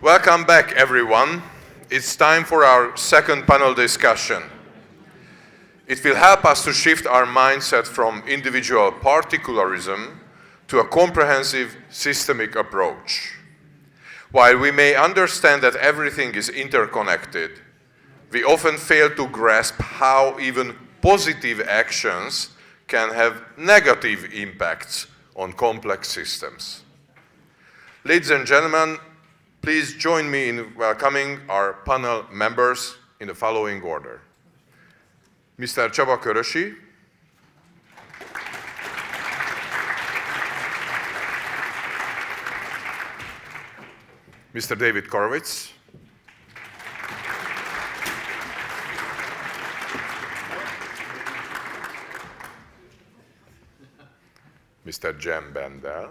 Welcome back, everyone. It's time for our second panel discussion. It will help us to shift our mindset from individual particularism to a comprehensive, systemic approach. While we may understand that everything is interconnected, we often fail to grasp how even positive actions can have negative impacts on complex systems. Ladies and gentlemen, please join me in welcoming our panel members in the following order. Mr. Csaba Kőrösi, Mr. David Korowicz, Mr. Jem Bendell,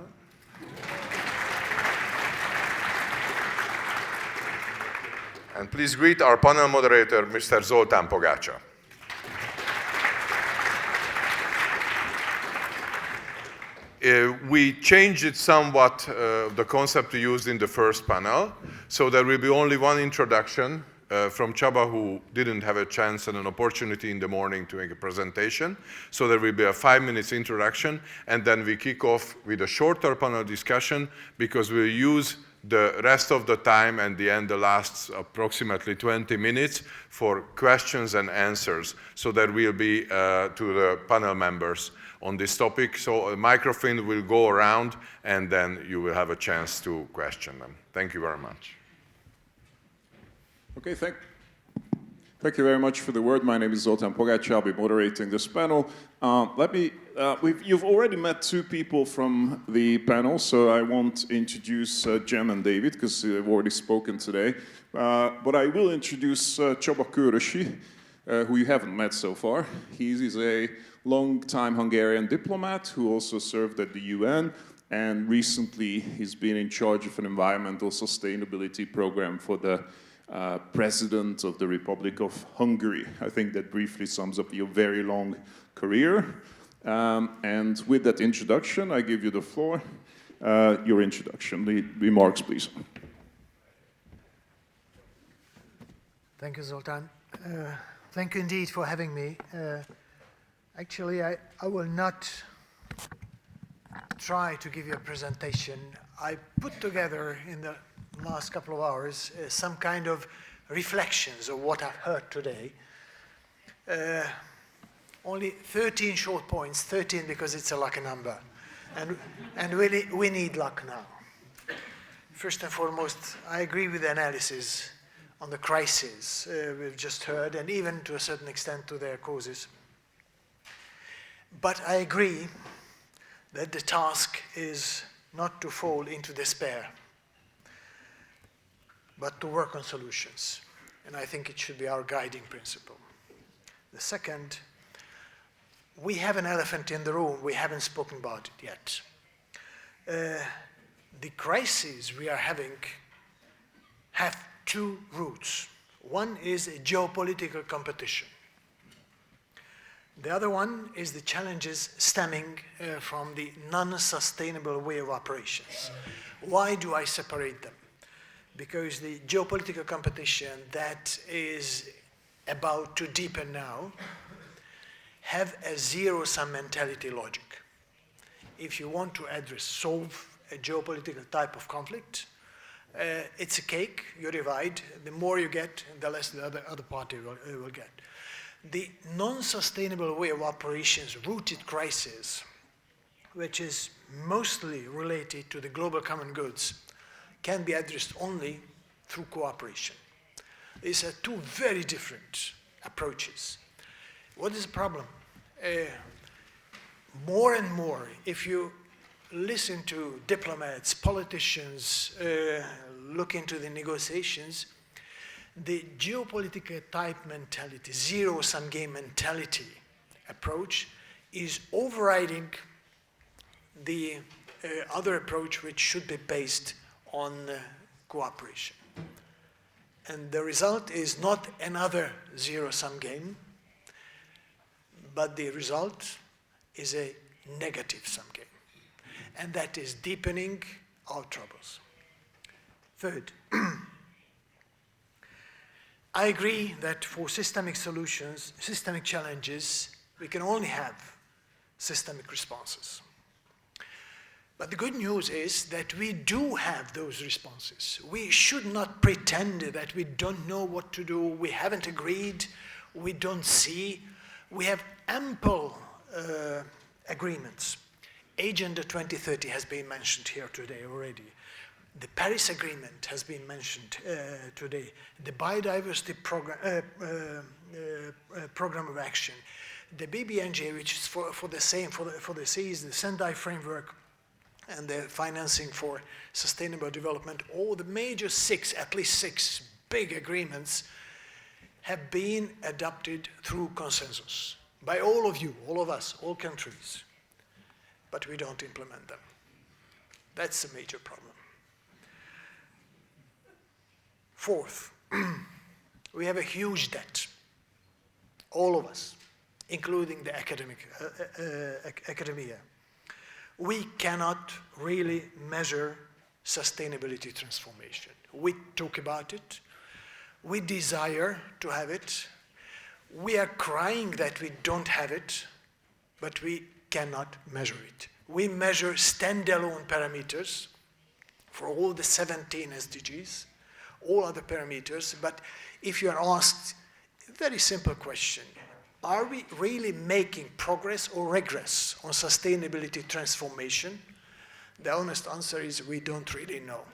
and please greet our panel moderator, Mr. Zoltán Pogátsa. We changed it somewhat, the concept we used in the first panel, so there will be only one introduction from Csaba, who didn't have a chance and an opportunity in the morning to make a presentation. So there will be a 5 minutes introduction, and then we kick off with a shorter panel discussion, because we'll use the rest of the time and the end, the last approximately 20 minutes, for questions and answers. So there will be to the panel members on this topic. So a microphone will go around, and then you will have a chance to question them. Thank you very much. Okay, thank you very much for the word. My name is Zoltán Pogátsa. I'll be moderating this panel. You've already met two people from the panel, so I won't introduce Jem and David, because they've already spoken today. But I will introduce Csaba Kőrösi, who you haven't met so far. He's a long-time Hungarian diplomat who also served at the UN, and recently he's been in charge of an environmental sustainability program for the President of the Republic of Hungary. I think that briefly sums up your very long career. And with that introduction, I give you the floor. Your introduction, the remarks, please. Thank you, Zoltán. Thank you indeed for having me. Actually, I will not try to give you a presentation. I put together in the last couple of hours some kind of reflections of what I've heard today. Only 13 short points, 13 because it's a lucky number. And we need luck now. First and foremost, I agree with the analysis on the crisis we've just heard, and even to a certain extent to their causes. But I agree that the task is not to fall into despair, but to work on solutions. And I think it should be our guiding principle. The second, we have an elephant in the room. We haven't spoken about it yet. The crises we are having have two roots. One is a geopolitical competition. The other one is the challenges stemming from the non-sustainable way of operations. Why do I separate them? Because the geopolitical competition that is about to deepen now have a zero-sum mentality logic. If you want to solve a geopolitical type of conflict, it's a cake, you divide. The more you get, the less the other party will get. The non-sustainable way of operations rooted crisis, which is mostly related to the global common goods, can be addressed only through cooperation. These are two very different approaches. What is the problem? More and more, if you listen to diplomats, politicians, look into the negotiations, the geopolitical type mentality, zero-sum game mentality approach is overriding the other approach, which should be based on cooperation. And the result is not another zero-sum game, but the result is a negative-sum game. And that is deepening our troubles. Third, I agree that for systemic solutions, systemic challenges, we can only have systemic responses. But the good news is that we do have those responses. We should not pretend that we don't know what to do, we haven't agreed, we don't see. We have ample agreements. Agenda 2030 has been mentioned here today already. The Paris Agreement has been mentioned today. The Biodiversity Program of Action. The BBNJ, which is for the same, for the seas, the Sendai Framework, and the financing for sustainable development, all the major at least six big agreements have been adopted through consensus by all of you, all of us, all countries. But we don't implement them. That's a major problem. Fourth, we have a huge debt, all of us, including the academia. We cannot really measure sustainability transformation. We talk about it, we desire to have it, we are crying that we don't have it, but we cannot measure it. We measure standalone parameters for all the 17 SDGs, all other parameters, but if you are asked a very simple question, are we really making progress or regress on sustainability transformation? The honest answer is we don't really know.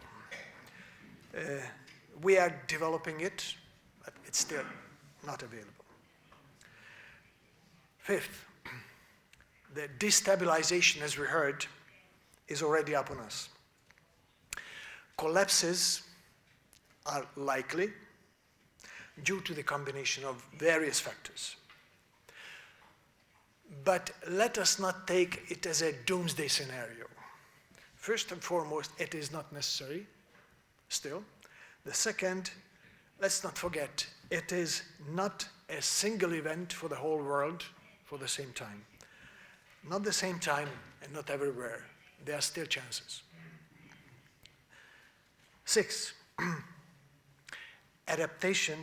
We are developing it, but it's still not available. Fifth, the destabilization, as we heard, is already upon us. Collapses are likely due to the combination of various factors. But let us not take it as a doomsday scenario. First and foremost, it is not necessary, still. The second, let's not forget, it is not a single event for the whole world for the same time. Not the same time and not everywhere. There are still chances. Six, adaptation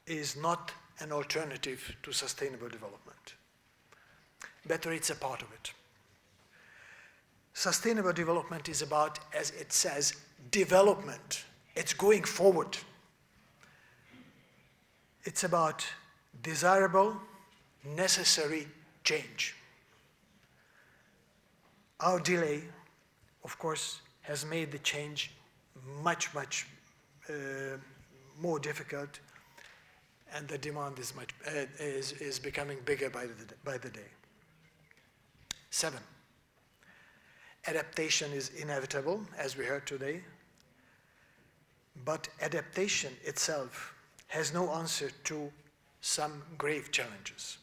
is not an alternative to sustainable development. Better, it's a part of it. Sustainable development is about, as it says, development. It's going forward. It's about desirable, necessary change. Our delay, of course, has made the change much more difficult, and the demand is becoming bigger by the day. 7, adaptation is inevitable, as we heard today, but adaptation itself has no answer to some grave challenges.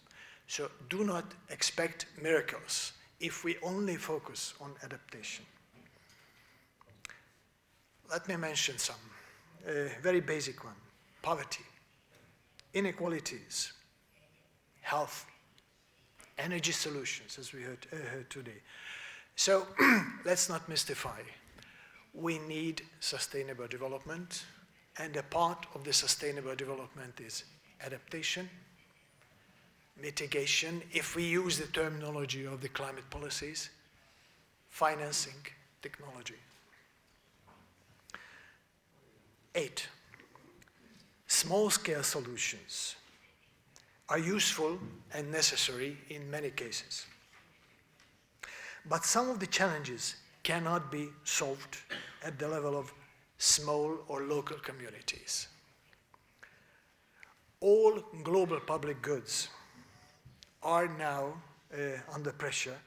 So do not expect miracles if we only focus on adaptation. Let me mention some, very basic one: poverty, inequalities, health, energy solutions, as we heard today. So let's not mystify. We need sustainable development, and a part of the sustainable development is adaptation, mitigation, if we use the terminology of the climate policies, financing, technology. 8, small-scale solutions are useful and necessary in many cases. But some of the challenges cannot be solved at the level of small or local communities. All global public goods are now under pressure,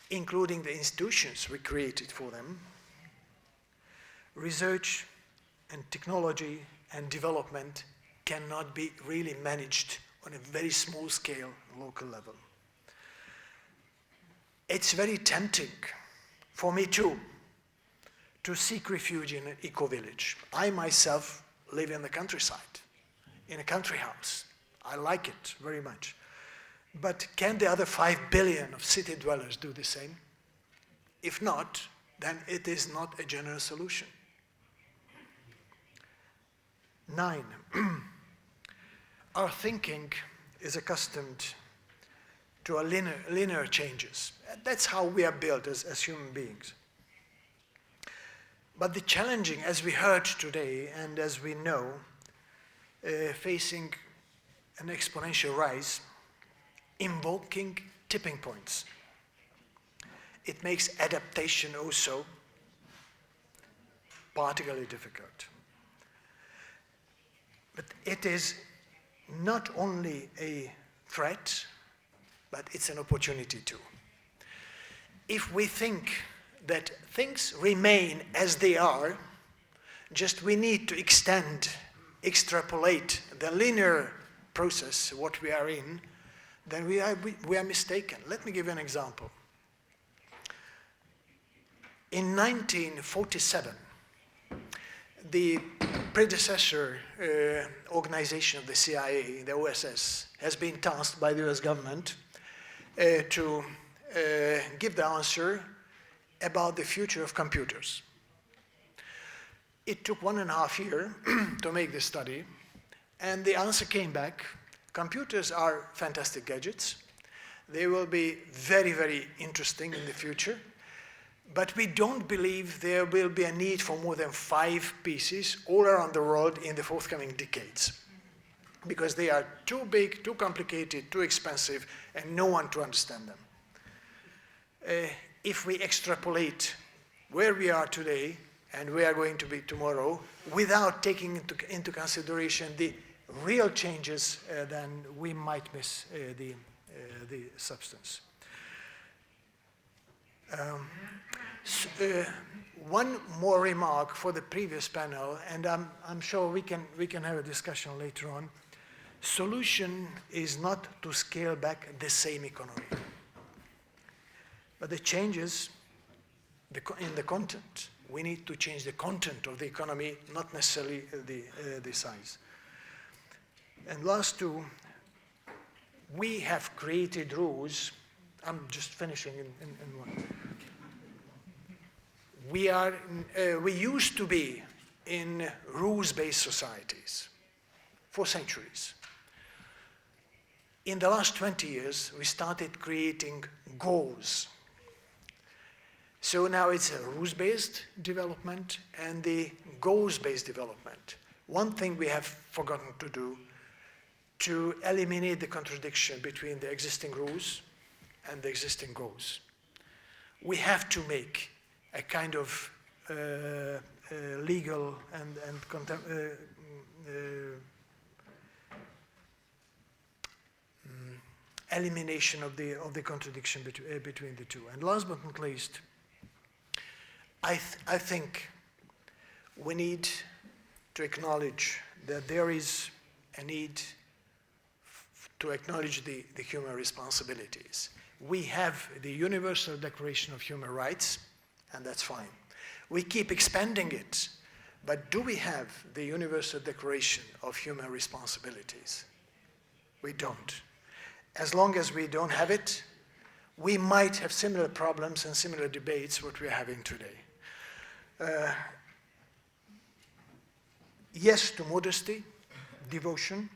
including the institutions we created for them. Research and technology and development cannot be really managed on a very small scale, local level. It's very tempting for me too to seek refuge in an eco-village. I myself live in the countryside, in a country house. I like it very much. But can the other 5 billion of city dwellers do the same? If not, then it is not a general solution. 9. Our thinking is accustomed to a linear changes. That's how we are built as human beings. But the challenging, as we heard today, and as we know, facing an exponential rise, invoking tipping points. It makes adaptation also particularly difficult. But it is not only a threat, but it's an opportunity too. If we think that things remain as they are, just we need to extrapolate the linear process, what we are in, then we are mistaken. Let me give you an example. In 1947, the predecessor organization of the CIA, the OSS, has been tasked by the US government to give the answer about the future of computers. It took 1.5 years to make this study, and the answer came back. Computers are fantastic gadgets. They will be very, very interesting in the future, but we don't believe there will be a need for more than 5 pieces all around the world in the forthcoming decades, because they are too big, too complicated, too expensive, and no one to understand them. If we extrapolate where we are today and where we are going to be tomorrow, without taking into consideration the real changes, then we might miss the substance. One more remark for the previous panel, and I'm sure we can have a discussion later on. Solution is not to scale back the same economy, but the changes in the content. We need to change the content of the economy, not necessarily the size. And last two, we have created rules. I'm just finishing in one. We used to be in rules-based societies for centuries. In the last 20 years, we started creating goals. So now it's a rules-based development and the goals-based development. One thing we have forgotten to do, to eliminate the contradiction between the existing rules and the existing goals. We have to make a kind of legal and elimination of the contradiction between the two. And last but not least, I think we need to acknowledge that there is a need to acknowledge the human responsibilities. We have the Universal Declaration of Human Rights, and that's fine. We keep expanding it, but do we have the Universal Declaration of Human Responsibilities? We don't. As long as we don't have it, we might have similar problems and similar debates what we're having today. Yes to modesty, devotion,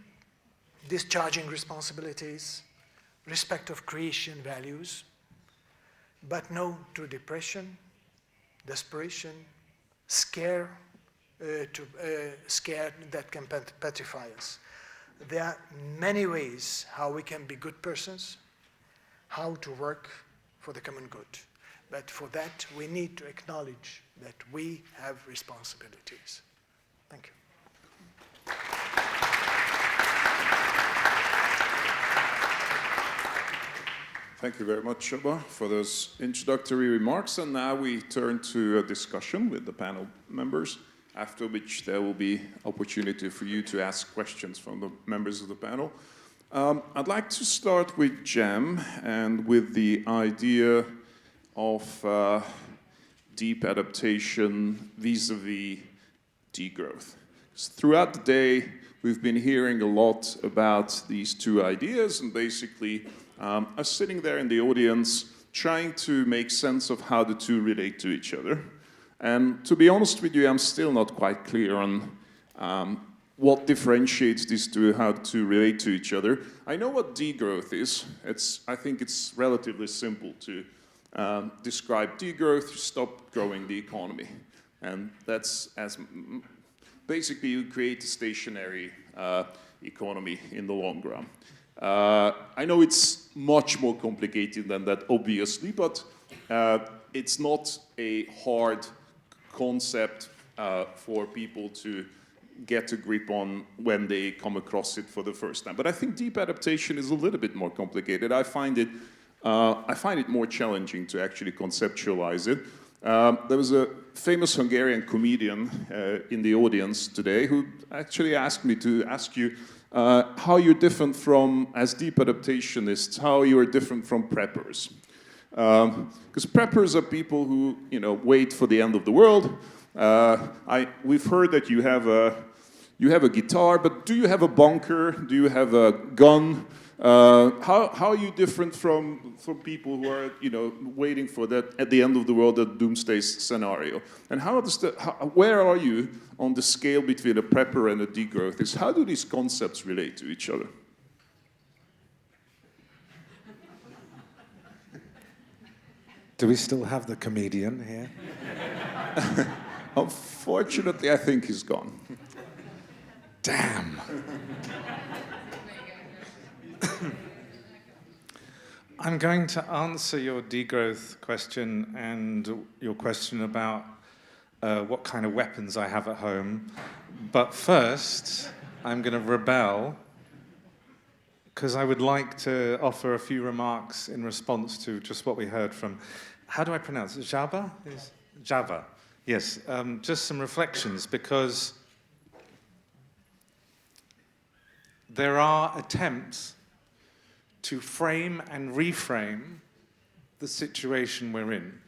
discharging responsibilities, respect of creation values, but no to depression, desperation, scare that can petrify us. There are many ways how we can be good persons, how to work for the common good. But for that, we need to acknowledge that we have responsibilities. Thank you. Thank you very much, Csaba, for those introductory remarks. And now we turn to a discussion with the panel members, after which there will be opportunity for you to ask questions from the members of the panel. I'd like to start with Jem and with the idea of deep adaptation vis-a-vis degrowth. Throughout the day, we've been hearing a lot about these two ideas, and basically us sitting there in the audience trying to make sense of how the two relate to each other. And to be honest with you, I'm still not quite clear on what differentiates these two, how to relate to each other. I know what degrowth is. I think it's relatively simple to describe degrowth, stop growing the economy. And that's basically you create a stationary economy in the long run. I know it's much more complicated than that, obviously, but it's not a hard concept for people to get a grip on when they come across it for the first time. But I think deep adaptation is a little bit more complicated. I find it more challenging to actually conceptualize it. There was a famous Hungarian comedian in the audience today who actually asked me to ask you how you're different from, as deep adaptationists, how you're different from preppers. Because preppers are people who, wait for the end of the world. We've heard that you have a guitar, but do you have a bunker? Do you have a gun? How are you different from people who are, waiting for that at the end of the world, that doomsday scenario? And where are you on the scale between a prepper and a degrowthist? How do these concepts relate to each other? Do we still have the comedian here? Unfortunately, I think he's gone. Damn. I'm going to answer your degrowth question and your question about what kind of weapons I have at home. But first, I'm going to rebel because I would like to offer a few remarks in response to just what we heard from, how do I pronounce it? Csaba? Csaba. Yes, just some reflections, because there are attempts to frame and reframe the situation we're in.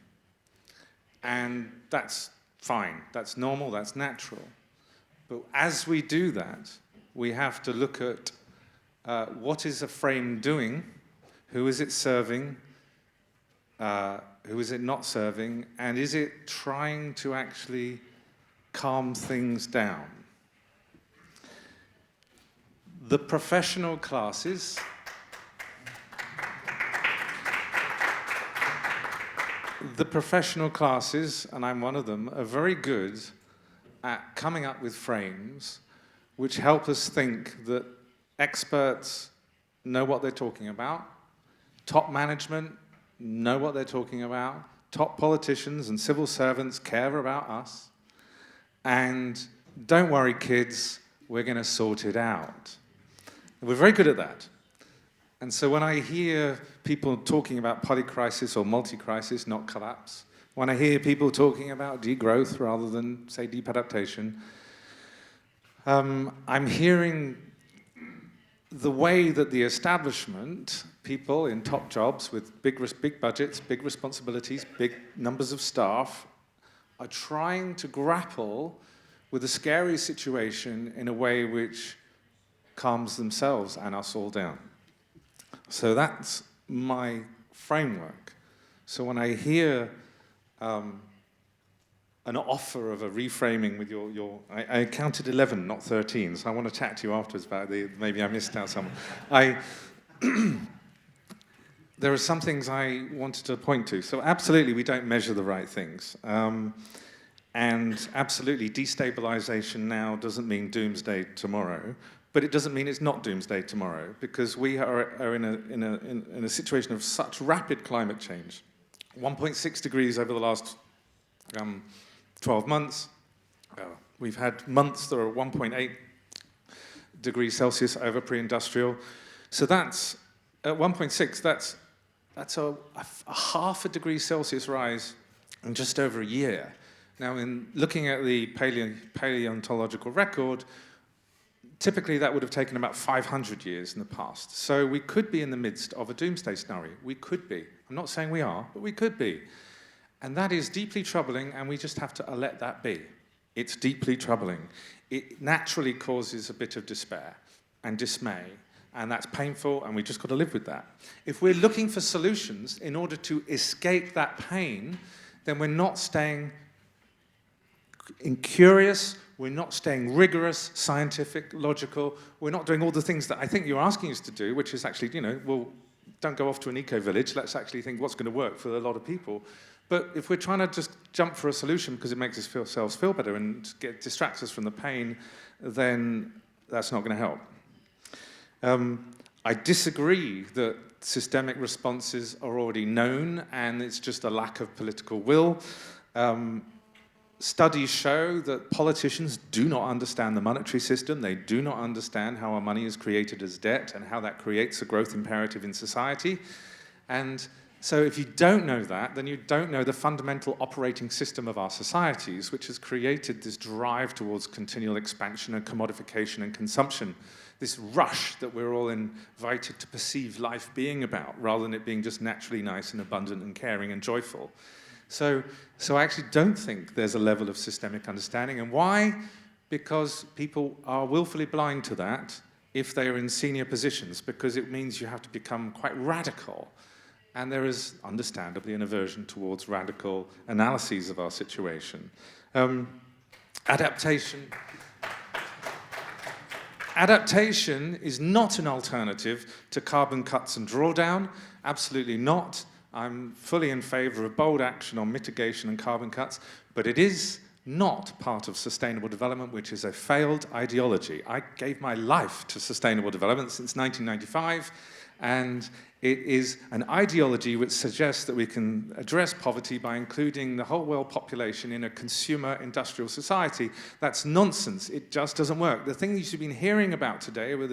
And that's fine, that's normal, that's natural. But as we do that, we have to look at what is a frame doing, who is it serving, who is it not serving, and is it trying to actually calm things down? The professional classes and I'm one of them, are very good at coming up with frames which help us think that experts know what they're talking about, top management know what they're talking about, top politicians and civil servants care about us, and don't worry, kids, we're going to sort it out. And we're very good at that. And so when I hear people talking about polycrisis or multi-crisis, not collapse, when I hear people talking about degrowth rather than, say, deep adaptation, I'm hearing the way that the establishment, people in top jobs with big budgets, big responsibilities, big numbers of staff, are trying to grapple with a scary situation in a way which calms themselves and us all down. So that's my framework. So when I hear an offer of a reframing with I counted 11, not 13, so I want to chat to you afterwards about maybe I missed out some. There are some things I wanted to point to. So absolutely, we don't measure the right things. And absolutely, destabilization now doesn't mean doomsday tomorrow. But it doesn't mean it's not doomsday tomorrow, because we are in a situation of such rapid climate change. 1.6 degrees over the last 12 months. We've had months that are 1.8 degrees Celsius over pre-industrial. So that's, at 1.6, that's a half a degree Celsius rise in just over a year. Now, in looking at the paleontological record, typically, that would have taken about 500 years in the past. So we could be in the midst of a doomsday scenario. We could be. I'm not saying we are, but we could be. And that is deeply troubling, and we just have to let that be. It's deeply troubling. It naturally causes a bit of despair and dismay, and that's painful, and we just got to live with that. If we're looking for solutions in order to escape that pain, then we're not staying curious, We're not staying rigorous, scientific, logical. We're not doing all the things that I think you're asking us to do, which is actually, well, don't go off to an eco-village. Let's actually think what's going to work for a lot of people. But if we're trying to just jump for a solution because it makes ourselves feel better and distracts us from the pain, then that's not going to help. I disagree that systemic responses are already known and it's just a lack of political will. Studies show that politicians do not understand the monetary system. They do not understand how our money is created as debt and how that creates a growth imperative in society. And so if you don't know that, then you don't know the fundamental operating system of our societies, which has created this drive towards continual expansion and commodification and consumption, this rush that we're all invited to perceive life being about, rather than it being just naturally nice and abundant and caring and joyful. So I actually don't think there's a level of systemic understanding. And why? Because people are willfully blind to that if they are in senior positions, because it means you have to become quite radical. And there is, understandably, an aversion towards radical analyses of our situation. Adaptation is not an alternative to carbon cuts and drawdown. Absolutely not. I'm fully in favor of bold action on mitigation and carbon cuts, but it is not part of sustainable development, which is a failed ideology. I gave my life to sustainable development since 1995, and it is an ideology which suggests that we can address poverty by including the whole world population in a consumer industrial society. That's nonsense. It just doesn't work. The things you've been hearing about today with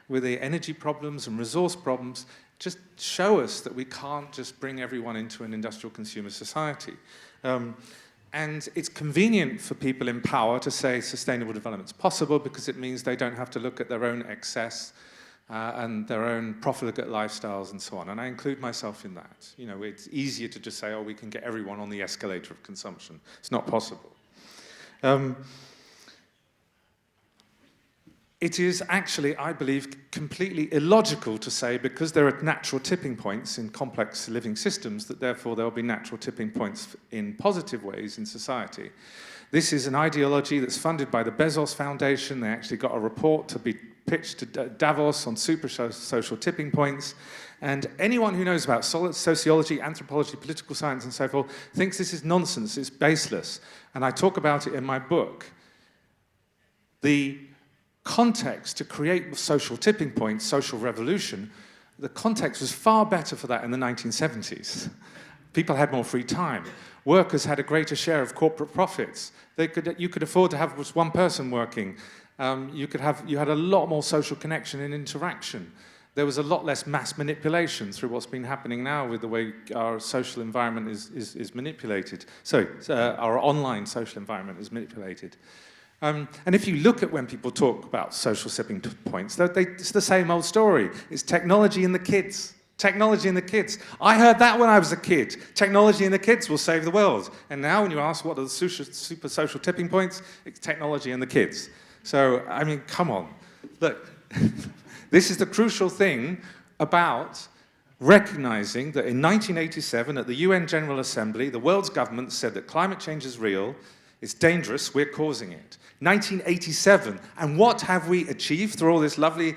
the energy problems and resource problems just show us that we can't just bring everyone into an industrial consumer society. And it's convenient for people in power to say sustainable development is possible because it means they don't have to look at their own excess and their own profligate lifestyles and so on. And I include myself in that. It's easier to just say, oh, we can get everyone on the escalator of consumption. It's not possible. It is actually, I believe, completely illogical to say because there are natural tipping points in complex living systems that therefore there will be natural tipping points in positive ways in society. This is an ideology that's funded by the Bezos Foundation. They actually got a report to be pitched to Davos on super social tipping points. And anyone who knows about sociology, anthropology, political science, and so forth thinks this is nonsense, it's baseless. And I talk about it in my book. The context to create social tipping points, social revolution, the context was far better for that in the 1970s. People had more free time. Workers had a greater share of corporate profits. You could afford to have just one person working. You had a lot more social connection and interaction. There was a lot less mass manipulation through what's been happening now with the way our social environment is manipulated. Our online social environment is manipulated. And if you look at when people talk about social tipping points, it's the same old story. It's technology and the kids. Technology and the kids. I heard that when I was a kid. Technology and the kids will save the world. And now when you ask what are the super social tipping points, it's technology and the kids. So, I mean, come on. Look, this is the crucial thing about recognizing that in 1987 at the UN General Assembly, the world's government said that climate change is real, it's dangerous, we're causing it. 1987, and what have we achieved through all this lovely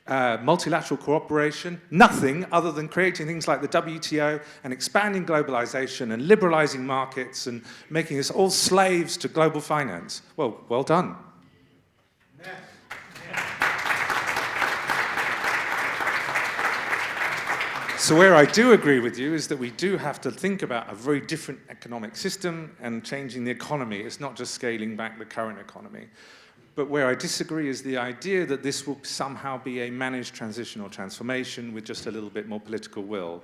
multilateral cooperation? Nothing other than creating things like the WTO and expanding globalization and liberalizing markets and making us all slaves to global finance. Well done. So where I do agree with you is that we do have to think about a very different economic system and changing the economy. It's not just scaling back the current economy. But where I disagree is the idea that this will somehow be a managed transition or transformation with just a little bit more political will.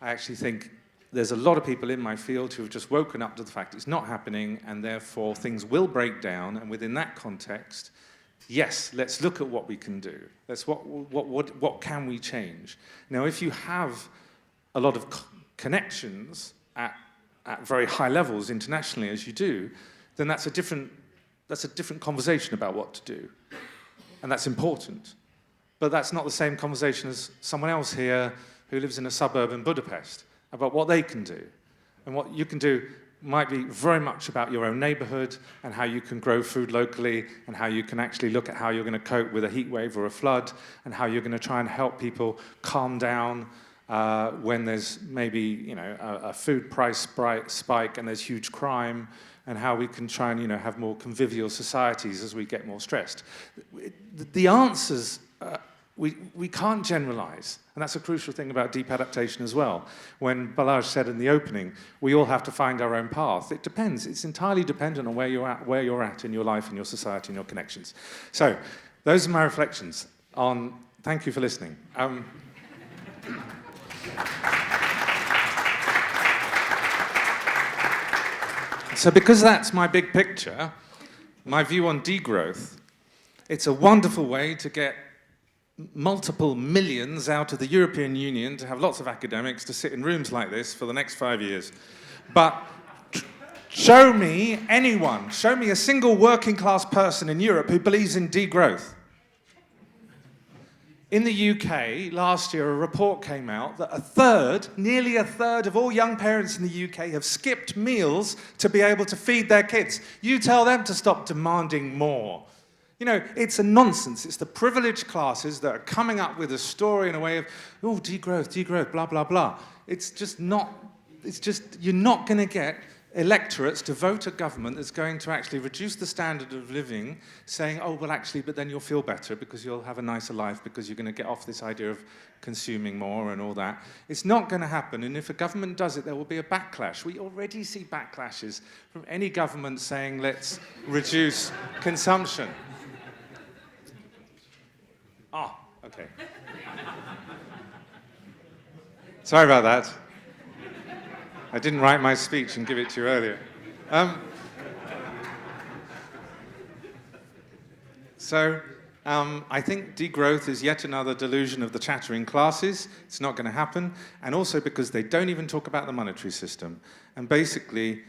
I actually think there's a lot of people in my field who have just woken up to the fact it's not happening and therefore things will break down, and within that context, yes, let's look at what we can do. What can we change? Now, if you have a lot of connections at very high levels internationally, as you do, then that's a different conversation about what to do. And that's important. But that's not the same conversation as someone else here who lives in a suburb in Budapest about what they can do. And what you can do might be very much about your own neighborhood and how you can grow food locally and how you can actually look at how you're going to cope with a heat wave or a flood and how you're going to try and help people calm down when there's maybe a food price spike and there's huge crime, and how we can try and have more convivial societies as we get more stressed. The answers, we can't generalize, and that's a crucial thing about deep adaptation as well. When Balázs said in the opening, we all have to find our own path. It depends. It's entirely dependent on where you're at in your life, in your society, in your connections. So, those are my reflections on. Thank you for listening. So because that's my big picture, my view on degrowth, it's a wonderful way to get multiple millions out of the European Union to have lots of academics to sit in rooms like this for the next 5 years. But show me a single working class person in Europe who believes in degrowth. In the UK, last year, a report came out that nearly a third of all young parents in the UK have skipped meals to be able to feed their kids. You tell them to stop demanding more. It's a nonsense. It's the privileged classes that are coming up with a story in a way of, oh, degrowth, blah, blah, blah. You're not going to get electorates to vote a government that's going to actually reduce the standard of living, saying, oh, well, actually, but then you'll feel better because you'll have a nicer life because you're going to get off this idea of consuming more and all that. It's not going to happen, and if a government does it, there will be a backlash. We already see backlashes from any government saying, let's reduce consumption. Oh, okay. Sorry about that. I didn't write my speech and give it to you earlier. I think degrowth is yet another delusion of the chattering classes. It's not going to happen. And also because they don't even talk about the monetary system. And basically,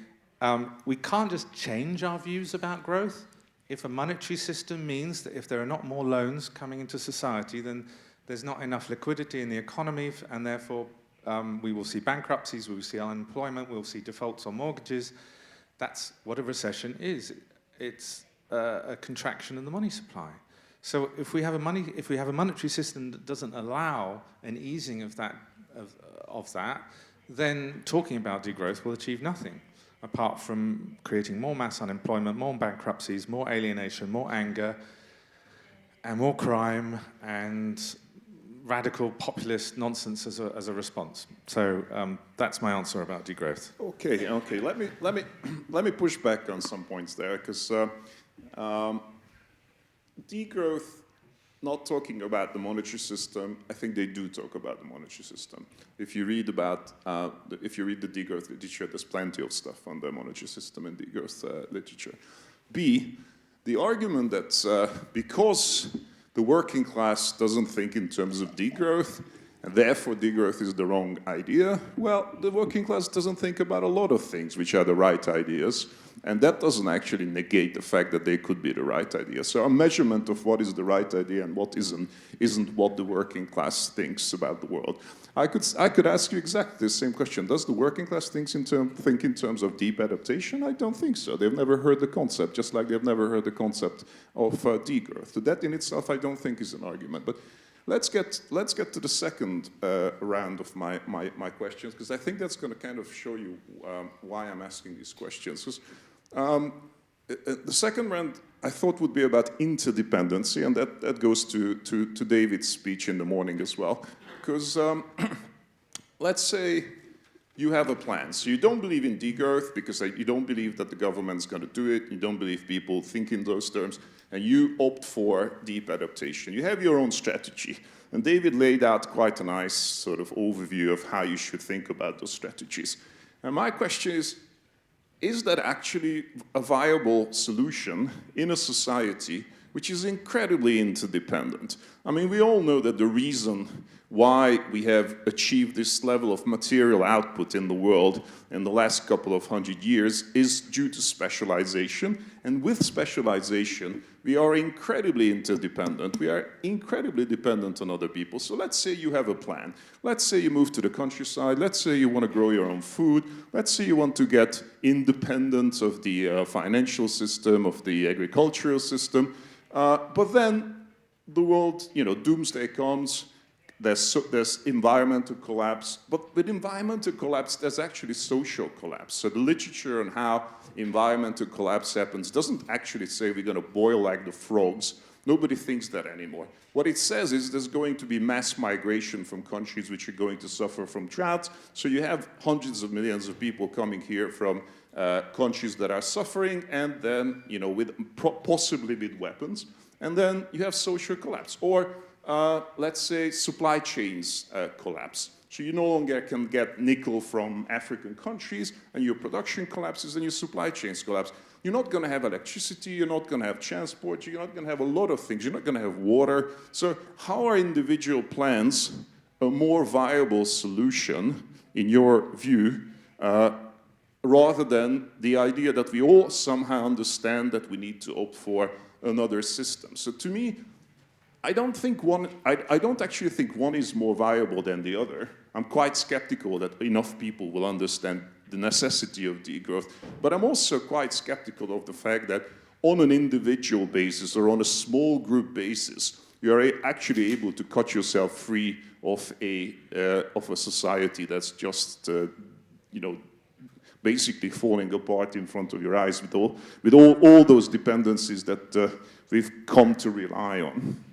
we can't just change our views about growth. If a monetary system means that if there are not more loans coming into society, then there's not enough liquidity in the economy, and therefore we will see bankruptcies, we will see unemployment, we will see defaults on mortgages. That's what a recession is. It's a contraction in the money supply. So if we have a monetary system that doesn't allow an easing of that, then talking about degrowth will achieve nothing, apart from creating more mass unemployment, more bankruptcies, more alienation, more anger, and more crime, and radical populist nonsense as a response. So that's my answer about degrowth. Okay. Let me push back on some points there, because degrowth, not talking about the monetary system, I think they do talk about the monetary system. If you read the degrowth literature, there's plenty of stuff on the monetary system and degrowth literature. B, the argument that because the working class doesn't think in terms of degrowth, and therefore degrowth is the wrong idea. Well, the working class doesn't think about a lot of things which are the right ideas, and that doesn't actually negate the fact that they could be the right idea. So a measurement of what is the right idea and what isn't what the working class thinks about the world. I could ask you exactly the same question. Does the working class think in terms of deep adaptation? I don't think so. They've never heard the concept, just like they've never heard the concept of degrowth. So that in itself, I don't think is an argument. But let's get to the second round of my questions, because I think that's going to kind of show you why I'm asking these questions. The second round I thought would be about interdependency, and that goes to David's speech in the morning as well. Because let's say you have a plan. So you don't believe in degrowth because you don't believe that the government's going to do it. You don't believe people think in those terms. And you opt for deep adaptation. You have your own strategy. And David laid out quite a nice sort of overview of how you should think about those strategies. And my question is that actually a viable solution in a society which is incredibly interdependent? I mean, we all know that the reason why we have achieved this level of material output in the world in the last couple of 100 years is due to specialization. And with specialization, we are incredibly interdependent. We are incredibly dependent on other people. So let's say you have a plan. Let's say you move to the countryside. Let's say you want to grow your own food. Let's say you want to get independent of the financial system, of the agricultural system. But then the world, doomsday comes. There's environmental collapse, but with environmental collapse, there's actually social collapse. So the literature on how environmental collapse happens doesn't actually say we're going to boil like the frogs. Nobody thinks that anymore. What it says is there's going to be mass migration from countries which are going to suffer from drought. So you have hundreds of millions of people coming here from countries that are suffering, and then, possibly with weapons. And then you have social collapse. Or let's say supply chains collapse. So you no longer can get nickel from African countries, and your production collapses and your supply chains collapse. You're not going to have electricity, you're not going to have transport, you're not going to have a lot of things, you're not going to have water. So how are individual plans a more viable solution, in your view, rather than the idea that we all somehow understand that we need to opt for another system? So to me, I don't actually think one is more viable than the other. I'm quite skeptical that enough people will understand the necessity of degrowth. But I'm also quite skeptical of the fact that on an individual basis or on a small group basis, you're actually able to cut yourself free of a society that's just, basically falling apart in front of your eyes with all those dependencies that we've come to rely on.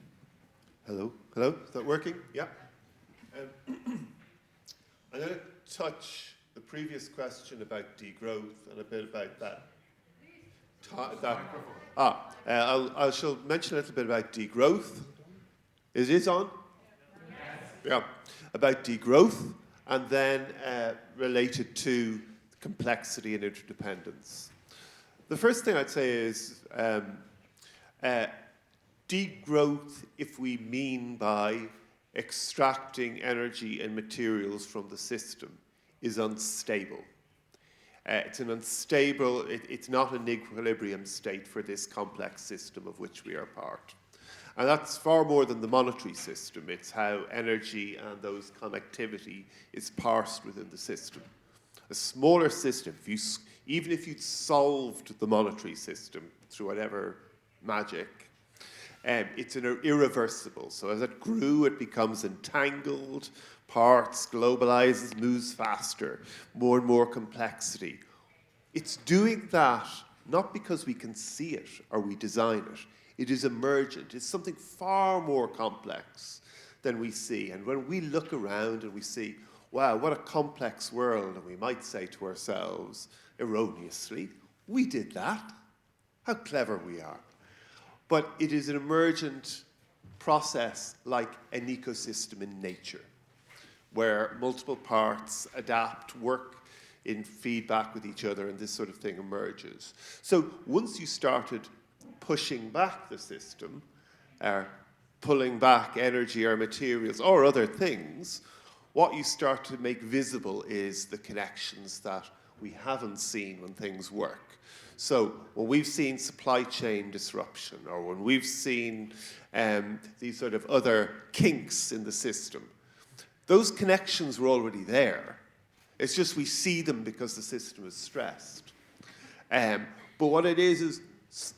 Hello? Hello? Is that working? Yeah. I'm going to touch the previous question about degrowth and a bit about that. I shall mention a little bit about degrowth. It is on? Yeah. About degrowth, and then related to complexity and interdependence. The first thing I'd say is degrowth, if we mean by extracting energy and materials from the system, is unstable. It's an unstable, it's not an equilibrium state for this complex system of which we are part. And that's far more than the monetary system. It's how energy and those connectivity is parsed within the system. A smaller system, even if you'd solved the monetary system through whatever magic, it's irreversible. So as it grew, it becomes entangled, parts, globalizes, moves faster, more and more complexity. It's doing that not because we can see it or we design it. It is emergent. It's something far more complex than we see. And when we look around and we see, wow, what a complex world, and we might say to ourselves, erroneously, we did that. How clever we are. But it is an emergent process like an ecosystem in nature, where multiple parts adapt, work in feedback with each other, and this sort of thing emerges. So once you started pushing back the system, pulling back energy or materials or other things, what you start to make visible is the connections that we haven't seen when things work. So when we've seen supply chain disruption, or when we've seen these sort of other kinks in the system, those connections were already there. It's just we see them because the system is stressed. But what it is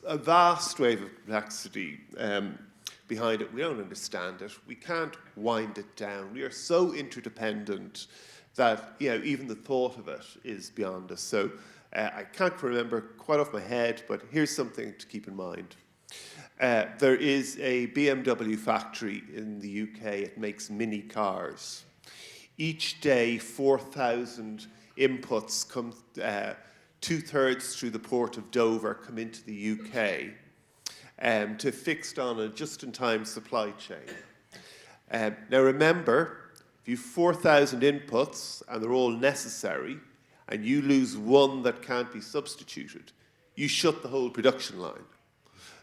a vast wave of complexity behind it. We don't understand it. We can't wind it down. We are so interdependent that even the thought of it is beyond us. So I can't remember quite off my head, but here's something to keep in mind. There is a BMW factory in the UK. It makes mini cars. Each day, 4,000 inputs come, 2/3 through the port of Dover, come into the UK to fixed on a just-in-time supply chain. Now remember, if you have 4,000 inputs and they're all necessary, and you lose one that can't be substituted, you shut the whole production line.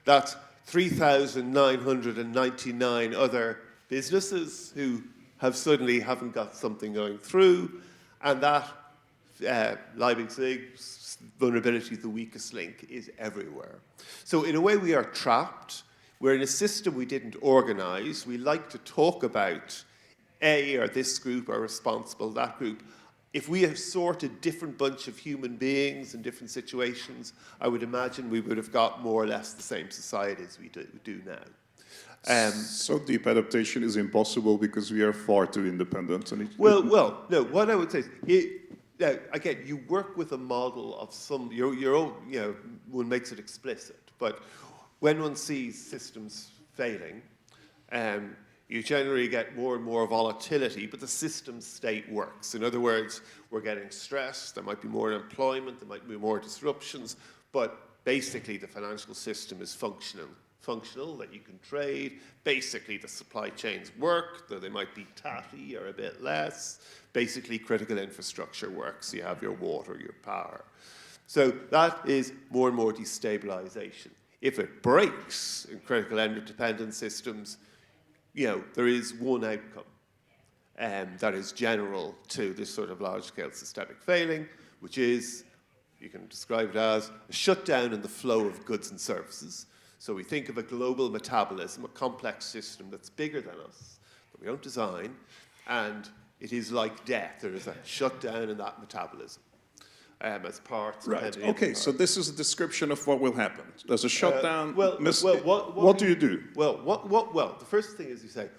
That's 3,999 other businesses who suddenly haven't got something going through, and that Leibniz vulnerability, the weakest link, is everywhere. So in a way we are trapped. We're in a system we didn't organize. We like to talk about or this group are responsible, that group. If we have sorted different bunch of human beings in different situations, I would imagine we would have got more or less the same society as we do now. So deep adaptation is impossible because we are far too independent. And no, what I would say is, again, you work with a model of your own, one makes it explicit, but when one sees systems failing, you generally get more and more volatility, but the system state works. In other words, we're getting stressed, there might be more unemployment, there might be more disruptions, but basically the financial system is functional, that you can trade. Basically the supply chains work, though they might be tatty or a bit less. Basically critical infrastructure works. You have your water, your power. So that is more and more destabilization. If it breaks in critical interdependent systems, there is one outcome that is general to this sort of large-scale systemic failing, which is, you can describe it as a shutdown in the flow of goods and services. So we think of a global metabolism, a complex system that's bigger than us, that we don't design, and it is like death. There is a shutdown in that metabolism. As parts. Right. Okay. So this is a description of what will happen. There's a shutdown. What do you do? Well, the first thing is you say,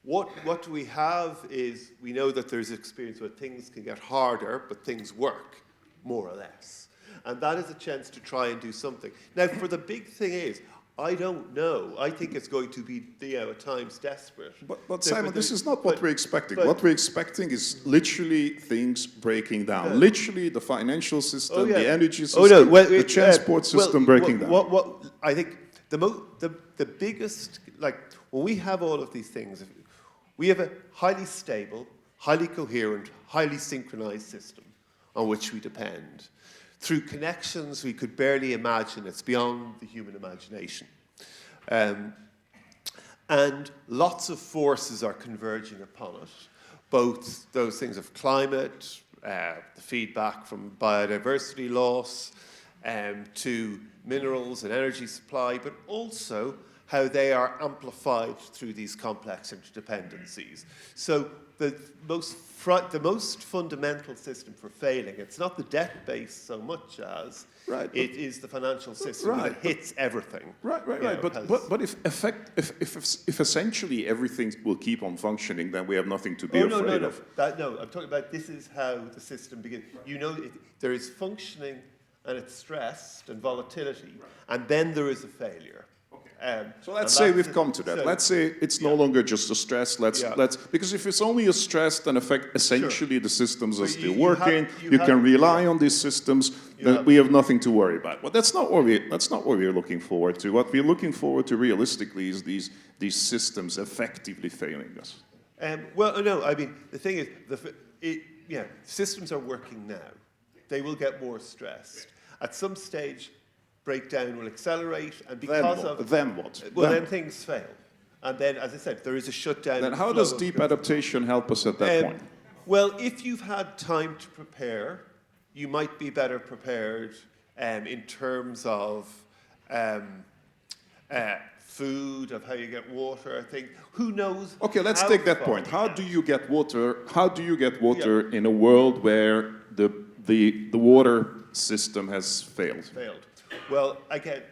what we have is we know that there's experience where things can get harder, but things work more or less, and that is a chance to try and do something. Now, for the big thing is, I don't know. I think it's going to be, at times desperate. But Simon, this is not what we're expecting. What we're expecting is literally things breaking down. Literally the financial system, the energy system, the transport system breaking down. What I think the biggest, when we have all of these things, we have a highly stable, highly coherent, highly synchronized system on which we depend. Through connections we could barely imagine. It's beyond the human imagination. And lots of forces are converging upon it, both those things of climate, the feedback from biodiversity loss, to minerals and energy supply, but also how they are amplified through these complex interdependencies. So the most fundamental system for failing, it's not the debt base so much as it is the financial system that hits everything. Right. But if essentially everything will keep on functioning, then we have nothing to be afraid of. No, I'm talking about this is how the system begins. There is functioning and it's stressed and volatility, and then there is a failure. So let's say we've come to that. Let's say it's no longer just a stress. Because if it's only a stress, then essentially the systems are still working. You can rely on these systems. Then we have nothing to worry about. But that's not what we're looking forward to. What we're looking forward to realistically is these systems effectively failing us. The thing is, systems are working now. They will get more stressed. At some stage, breakdown will accelerate, and because then what? Then things fail, and then, as I said, there is a shutdown. Then how does deep adaptation help us at that point? Well, if you've had time to prepare, you might be better prepared in terms of food, of how you get water. I think who knows. Okay, let's take that point. How do you get water? How do you get water in a world where the water system has failed? Well, again,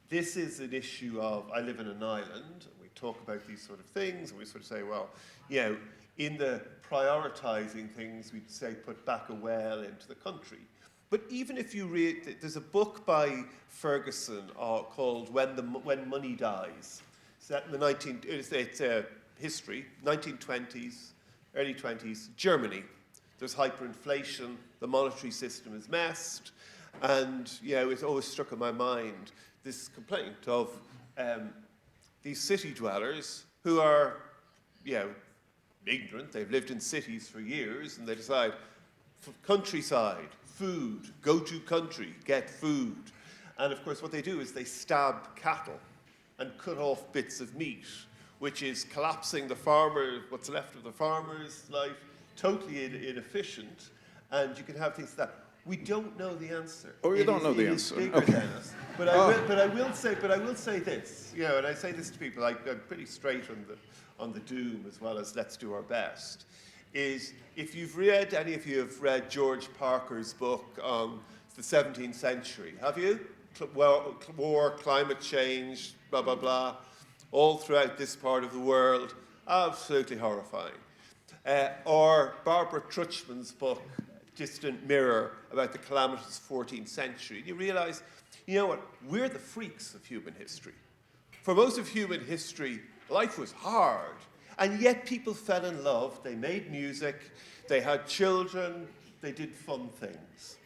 this is an issue of, I live in an island, and we talk about these sort of things, and we sort of say, well, in the prioritizing things, we'd say put back a well into the country. But even if you read, there's a book by Ferguson called When Money Dies. It's set in the history, 1920s, early 20s, Germany. There's hyperinflation, the monetary system is messed. And, it always struck in my mind this complaint of these city dwellers who are, ignorant. They've lived in cities for years, and they decide, countryside, food, go to country, get food. And of course, what they do is they stab cattle and cut off bits of meat, which is collapsing the farmer, what's left of the farmer's life, totally inefficient. And you can have things like that. We don't know the answer. Oh, you don't know the answer. It is bigger than us. But I will say this. You know, and I say this to people. I'm pretty straight on the doom as well as let's do our best. Is if any of you have read George Parker's book on the 17th century, have you? War, climate change, blah blah blah, all throughout this part of the world, absolutely horrifying. Or Barbara Trutchman's book, Distant Mirror, about the calamitous 14th century. You realize, you know what, we're the freaks of human history. For most of human history, life was hard, and yet people fell in love, they made music, they had children, they did fun things.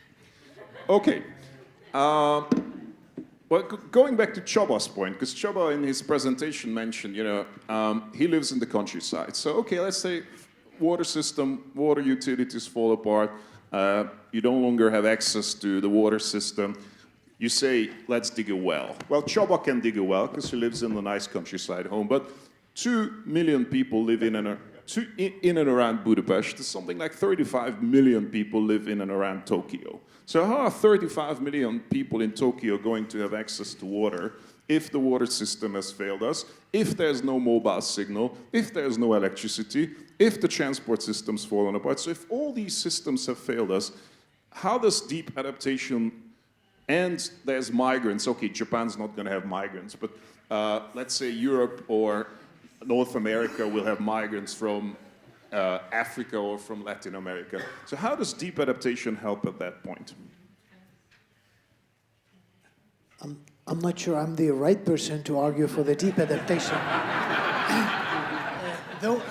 Okay. Well, going back to Csaba's point, because Csaba in his presentation mentioned, he lives in the countryside. So, okay, let's say water system, water utilities fall apart. You no longer have access to the water system. You say, let's dig a well. Well, Csaba can dig a well because he lives in a nice countryside home, but 2 million people live in and around Budapest. Something like 35 million people live in and around Tokyo. So how are 35 million people in Tokyo going to have access to water if the water system has failed us, if there's no mobile signal, if there's no electricity, if the transport system's fallen apart? So if all these systems have failed us, how does deep adaptation, and there's migrants, okay, Japan's not going to have migrants, but let's say Europe or North America will have migrants from Africa or from Latin America. So how does deep adaptation help at that point? I'm not sure I'm the right person to argue for the deep adaptation. Though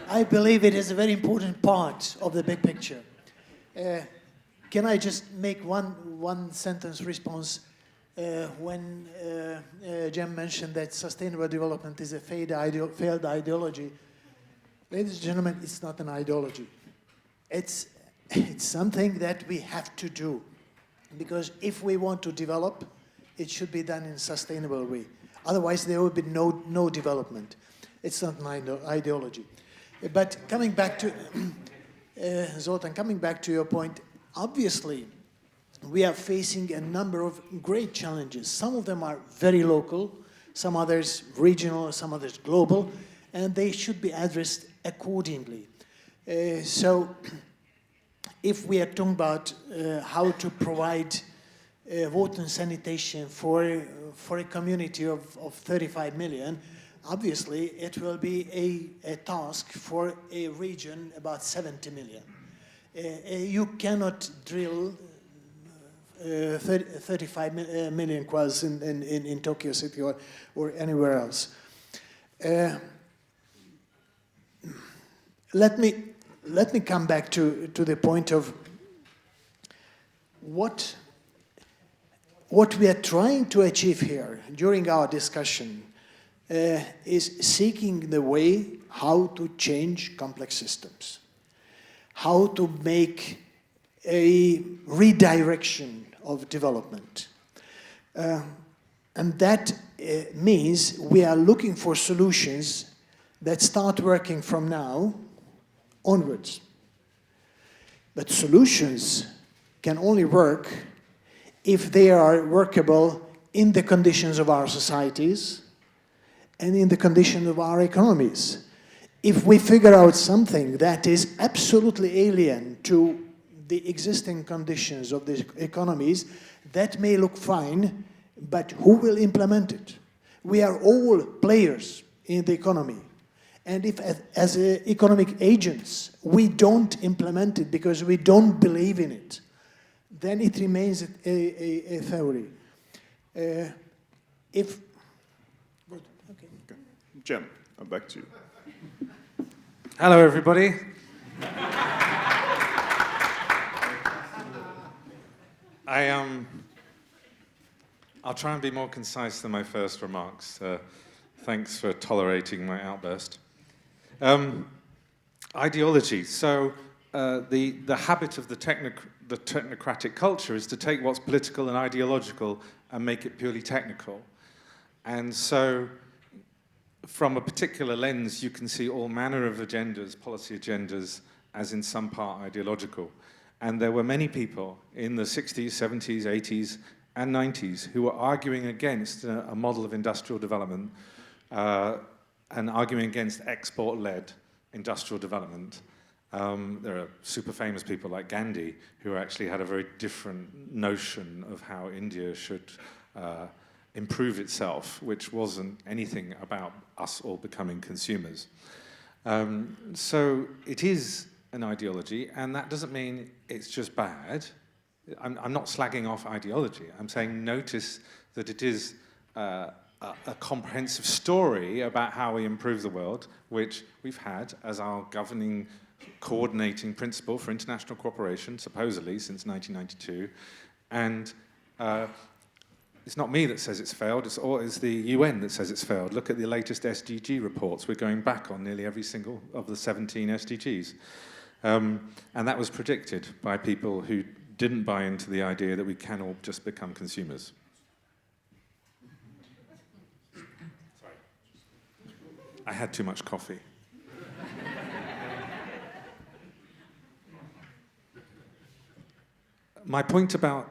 I believe it is a very important part of the big picture. Can I just make one sentence response? When Jem mentioned that sustainable development is a failed ideology, ladies and gentlemen, it's not an ideology. It's something that we have to do. Because if we want to develop, it should be done in a sustainable way. Otherwise, there will be no development. It's not an ideology. But coming back to, Zoltán, coming back to your point, obviously, we are facing a number of great challenges. Some of them are very local, some others regional, some others global, and they should be addressed accordingly. So if we are talking about how to provide water and sanitation for a community of 35 million, obviously it will be a task for a region about 70 million. You cannot drill 35 million wells in Tokyo City or anywhere else. Let me come back to the point of what we are trying to achieve here during our discussion is seeking the way how to change complex systems, how to make a redirection of development. And that means we are looking for solutions that start working from now onwards. But solutions can only work if they are workable in the conditions of our societies and in the conditions of our economies. If we figure out something that is absolutely alien to the existing conditions of the economies, that may look fine, but who will implement it? We are all players in the economy. And if, as economic agents, we don't implement it because we don't believe in it, then it remains a theory. Good. Okay. Jem, I'm back to you. Hello, everybody. I'll try and be more concise than my first remarks. Thanks for tolerating my outburst. Ideology. So the habit of the the technocratic culture is to take what's political and ideological and make it purely technical. And so, from a particular lens, you can see all manner of agendas, policy agendas, as in some part ideological. And there were many people in the 60s, 70s, 80s, and 90s who were arguing against a model of industrial development and arguing against export-led industrial development. There are super famous people like Gandhi who actually had a very different notion of how India should improve itself, which wasn't anything about us all becoming consumers. So it is an ideology, and that doesn't mean it's just bad. I'm not slagging off ideology. I'm saying notice that it is a comprehensive story about how we improve the world, which we've had as our governing, coordinating principle for international cooperation, supposedly, since 1992. And it's not me that says it's failed, it's the UN that says it's failed. Look at the latest SDG reports. We're going back on nearly every single of the 17 SDGs. And that was predicted by people who didn't buy into the idea that we can all just become consumers. Sorry. I had too much coffee. My point about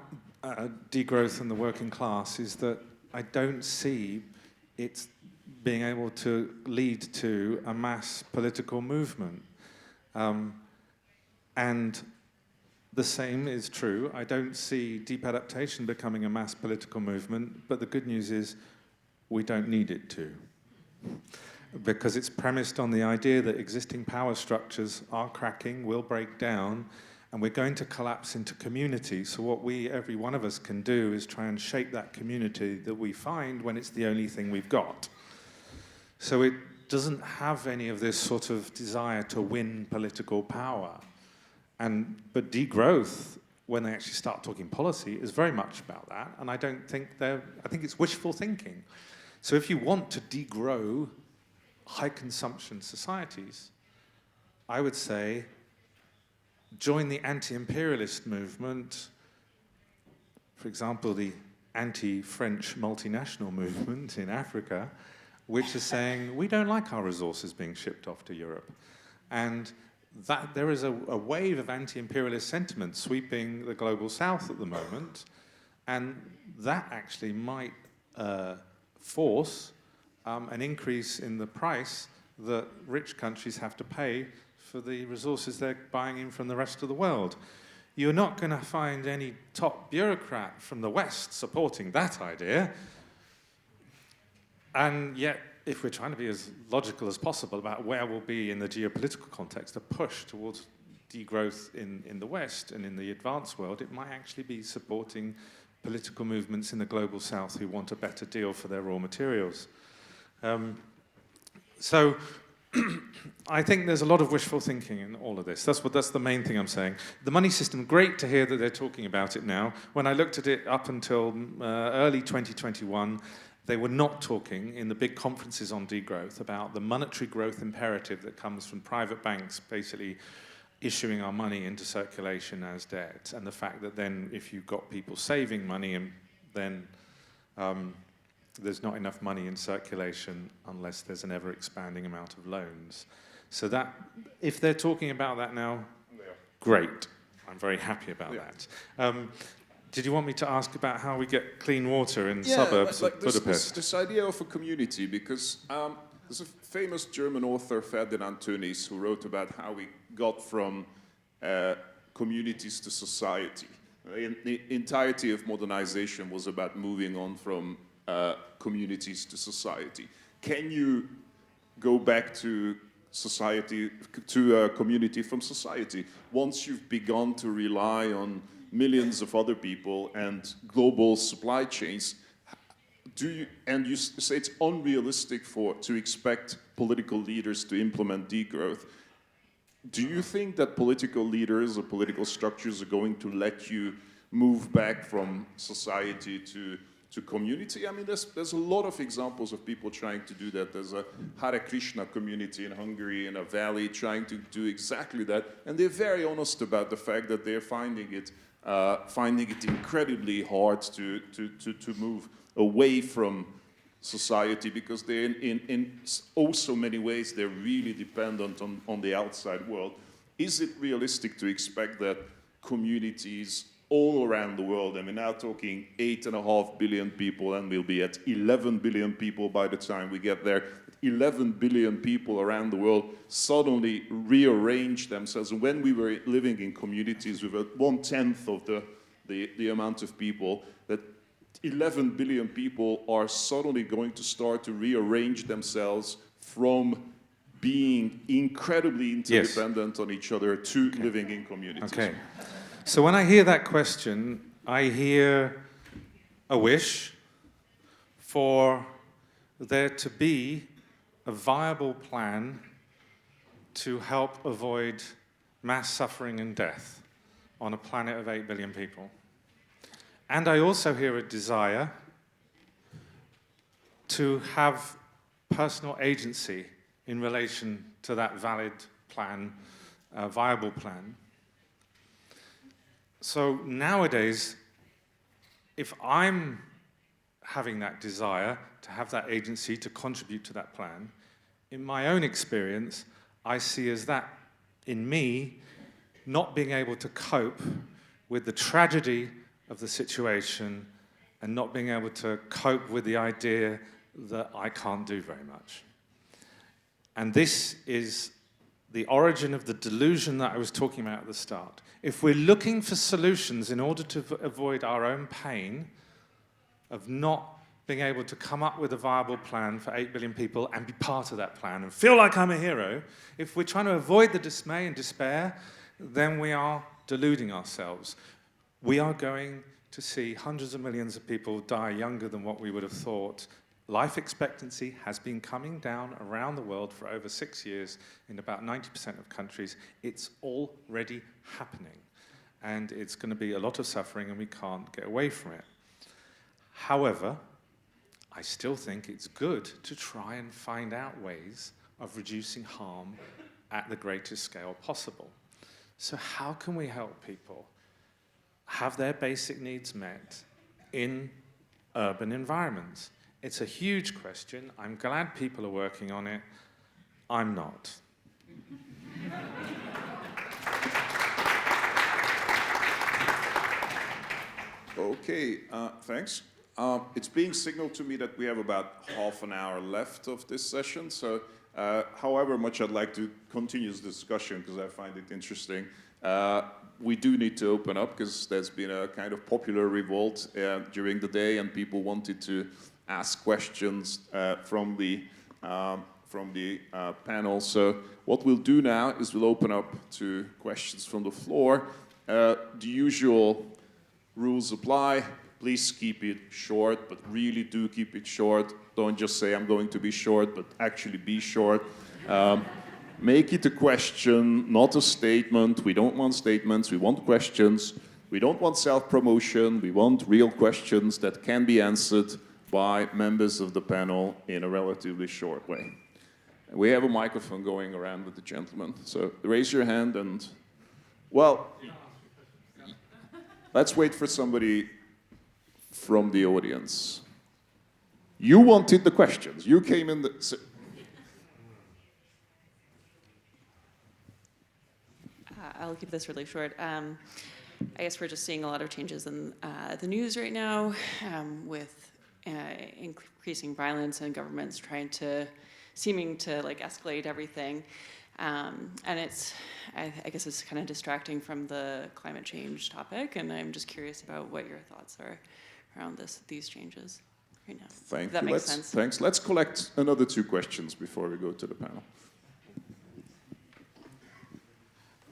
degrowth and the working class is that I don't see it being able to lead to a mass political movement. And the same is true. I don't see deep adaptation becoming a mass political movement, but the good news is we don't need it to. Because it's premised on the idea that existing power structures are cracking, will break down, and we're going to collapse into community. So what every one of us can do is try and shape that community that we find when it's the only thing we've got. So it doesn't have any of this sort of desire to win political power. But degrowth, when they actually start talking policy, is very much about that. And I think it's wishful thinking. So if you want to degrow high consumption societies, I would say join the anti-imperialist movement, for example, the anti-French multinational movement in Africa, which is saying, we don't like our resources being shipped off to Europe. And that there is a wave of anti-imperialist sentiment sweeping the global south at the moment, and that actually might force an increase in the price that rich countries have to pay for the resources they're buying in from the rest of the world. You're not going to find any top bureaucrat from the West supporting that idea. And yet, if we're trying to be as logical as possible about where we'll be in the geopolitical context, a push towards degrowth in the West and in the advanced world, it might actually be supporting political movements in the global South who want a better deal for their raw materials. So I think there's a lot of wishful thinking in all of this. That's the main thing I'm saying. The money system, great to hear that they're talking about it now. When I looked at it up until early 2021, they were not talking in the big conferences on degrowth about the monetary growth imperative that comes from private banks basically issuing our money into circulation as debt, and the fact that then if you've got people saving money, and then there's not enough money in circulation unless there's an ever-expanding amount of loans. So that, if they're talking about that now, great. I'm very happy about that. Did you want me to ask about how we get clean water in suburbs of Budapest? This idea of a community, because there's a famous German author, Ferdinand Tönnies, who wrote about how we got from communities to society. The entirety of modernization was about moving on from communities to society. Can you go back to society, to a community from society, once you've begun to rely on millions of other people and global supply chains? You say it's unrealistic to expect political leaders to implement degrowth. Do you think that political leaders or political structures are going to let you move back from society to community? I mean, there's a lot of examples of people trying to do that. There's a Hare Krishna community in Hungary, in a valley, trying to do exactly that. And they're very honest about the fact that they're finding it finding it incredibly hard to move away from society, because they, in so many ways, they're really dependent on the outside world. Is it realistic to expect that communities all around the world, and we're now talking 8.5 billion people, and we'll be at 11 billion people by the time we get there, 11 billion people around the world suddenly rearrange themselves? And when we were living in communities with 1/10 of the amount of people, that 11 billion people are suddenly going to start to rearrange themselves from being incredibly interdependent on each other to living in communities. Okay. So when I hear that question, I hear a wish for there to be a viable plan to help avoid mass suffering and death on a planet of 8 billion people. And I also hear a desire to have personal agency in relation to that valid plan, viable plan. So nowadays, if I'm having that desire to have that agency to contribute to that plan, in my own experience, I see as that, in me, not being able to cope with the tragedy of the situation and not being able to cope with the idea that I can't do very much. And this is the origin of the delusion that I was talking about at the start. If we're looking for solutions in order to avoid our own pain of not being able to come up with a viable plan for 8 billion people and be part of that plan and feel like I'm a hero, if we're trying to avoid the dismay and despair, then we are deluding ourselves. We are going to see hundreds of millions of people die younger than what we would have thought. Life expectancy has been coming down around the world for over 6 years in about 90% of countries. It's already happening. And it's going to be a lot of suffering, and we can't get away from it. However, I still think it's good to try and find out ways of reducing harm at the greatest scale possible. So how can we help people have their basic needs met in urban environments? It's a huge question. I'm glad people are working on it. I'm not. Okay, thanks. It's being signaled to me that we have about half an hour left of this session, so however much I'd like to continue this discussion, because I find it interesting, we do need to open up, because there's been a kind of popular revolt during the day, and people wanted to ask questions from the panel. So what we'll do now is we'll open up to questions from the floor. The usual rules apply. Please keep it short, but really do keep it short. Don't just say I'm going to be short, but actually be short. Make it a question, not a statement. We don't want statements, we want questions. We don't want self-promotion, we want real questions that can be answered by members of the panel in a relatively short way. We have a microphone going around with the gentleman, so raise your hand and, well, let's wait for somebody from the audience. You wanted the questions, you came in the... I'll keep this really short. I guess we're just seeing a lot of changes in the news right now with increasing violence and governments seeming to like escalate everything. And it's, I guess it's kind of distracting from the climate change topic, and I'm just curious about what your thoughts are around these changes right now. Thank you. That makes sense. Thanks. Let's collect another 2 questions before we go to the panel.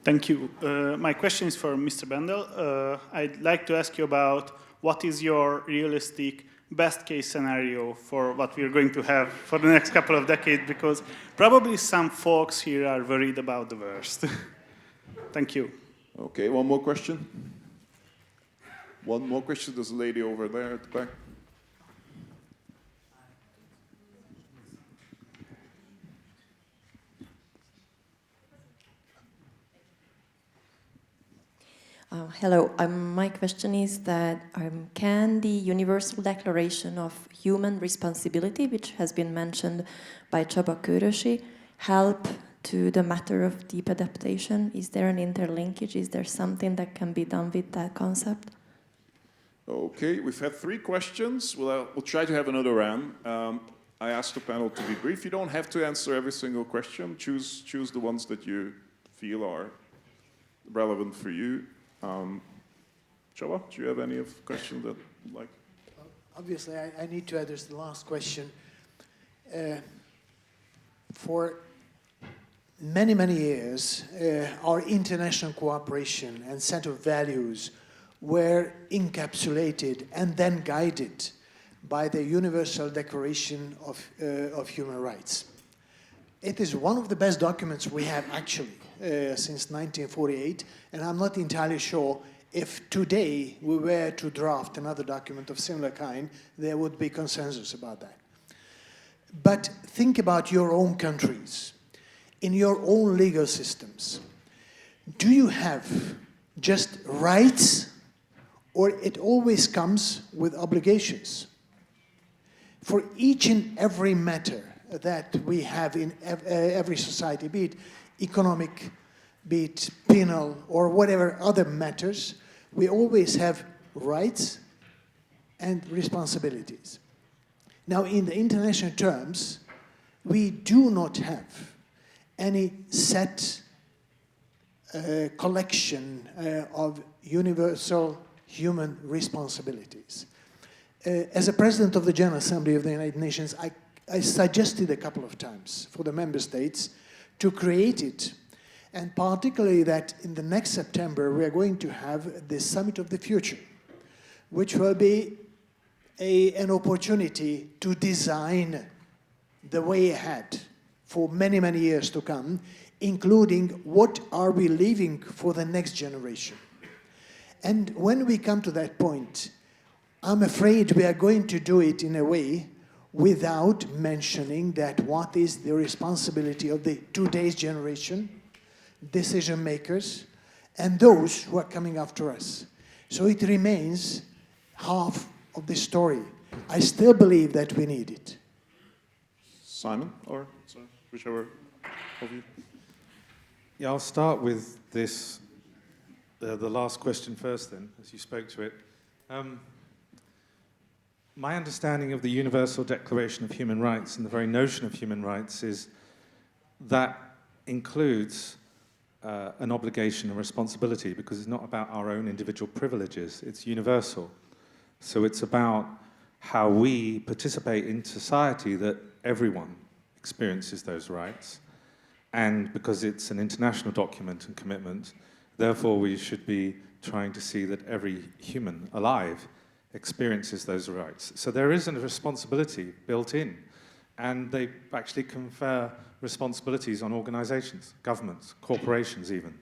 Thank you. My question is for Mr. Bendell. I'd like to ask you about what is your realistic best case scenario for what we're going to have for the next couple of decades, because probably some folks here are worried about the worst. Thank you. Okay, one more question. One more question. There's a lady over there at the back. Hello, my question is that can the Universal Declaration of Human Responsibility, which has been mentioned by Csaba Kőrösi, help to the matter of deep adaptation? Is there an interlinkage? Is there something that can be done with that concept? Okay, we've had 3 questions. We'll try to have another round. I asked the panel to be brief. You don't have to answer every single question. Choose the ones that you feel are relevant for you. Csaba, do you have any of the questions that you'd like? Obviously, I need to address the last question. For many, many years, our international cooperation and set of values were encapsulated and then guided by the Universal Declaration of Human Rights. It is one of the best documents we have actually since 1948, and I'm not entirely sure if today we were to draft another document of similar kind, there would be consensus about that. But think about your own countries, in your own legal systems. Do you have just rights, or it always comes with obligations? For each and every matter that we have in every society, be it economic, be it penal, or whatever other matters, we always have rights and responsibilities. Now, in the international terms, we do not have any set collection of universal human responsibilities. As a president of the General Assembly of the United Nations, I suggested a couple of times for the member states to create it, and particularly that in the next September we are going to have the Summit of the Future, which will be an opportunity to design the way ahead for many, many years to come, including what are we leaving for the next generation. And when we come to that point, I'm afraid we are going to do it in a way without mentioning that what is the responsibility of the today's generation, decision makers, and those who are coming after us. So it remains half of the story. I still believe that we need it. Simon, or sorry, whichever of you. Yeah, I'll start with this, the last question first then, as you spoke to it. My understanding of the Universal Declaration of Human Rights and the very notion of human rights is that includes an obligation and responsibility, because it's not about our own individual privileges, it's universal. So it's about how we participate in society that everyone experiences those rights. And because it's an international document and commitment, therefore we should be trying to see that every human alive experiences those rights. So there is a responsibility built in, and they actually confer responsibilities on organizations, governments, corporations even.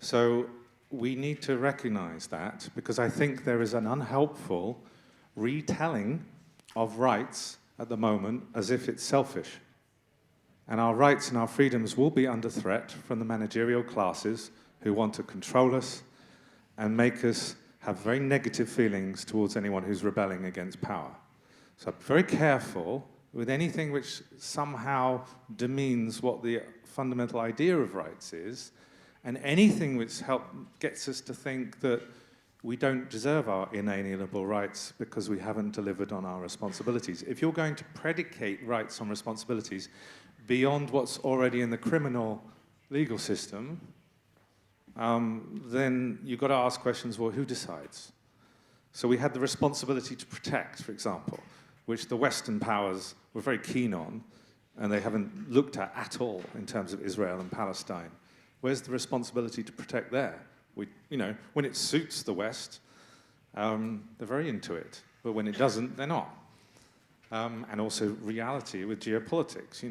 So we need to recognize that, because I think there is an unhelpful retelling of rights at the moment as if it's selfish. And our rights and our freedoms will be under threat from the managerial classes who want to control us and make us have very negative feelings towards anyone who's rebelling against power. So I'm very careful with anything which somehow demeans what the fundamental idea of rights is, and anything which gets us to think that we don't deserve our inalienable rights because we haven't delivered on our responsibilities. If you're going to predicate rights on responsibilities beyond what's already in the criminal legal system, then you've got to ask questions, well, who decides? So we had the responsibility to protect, for example, which the Western powers were very keen on, and they haven't looked at all in terms of Israel and Palestine. Where's the responsibility to protect there? When it suits the West, they're very into it, but when it doesn't, they're not. And also reality with geopolitics,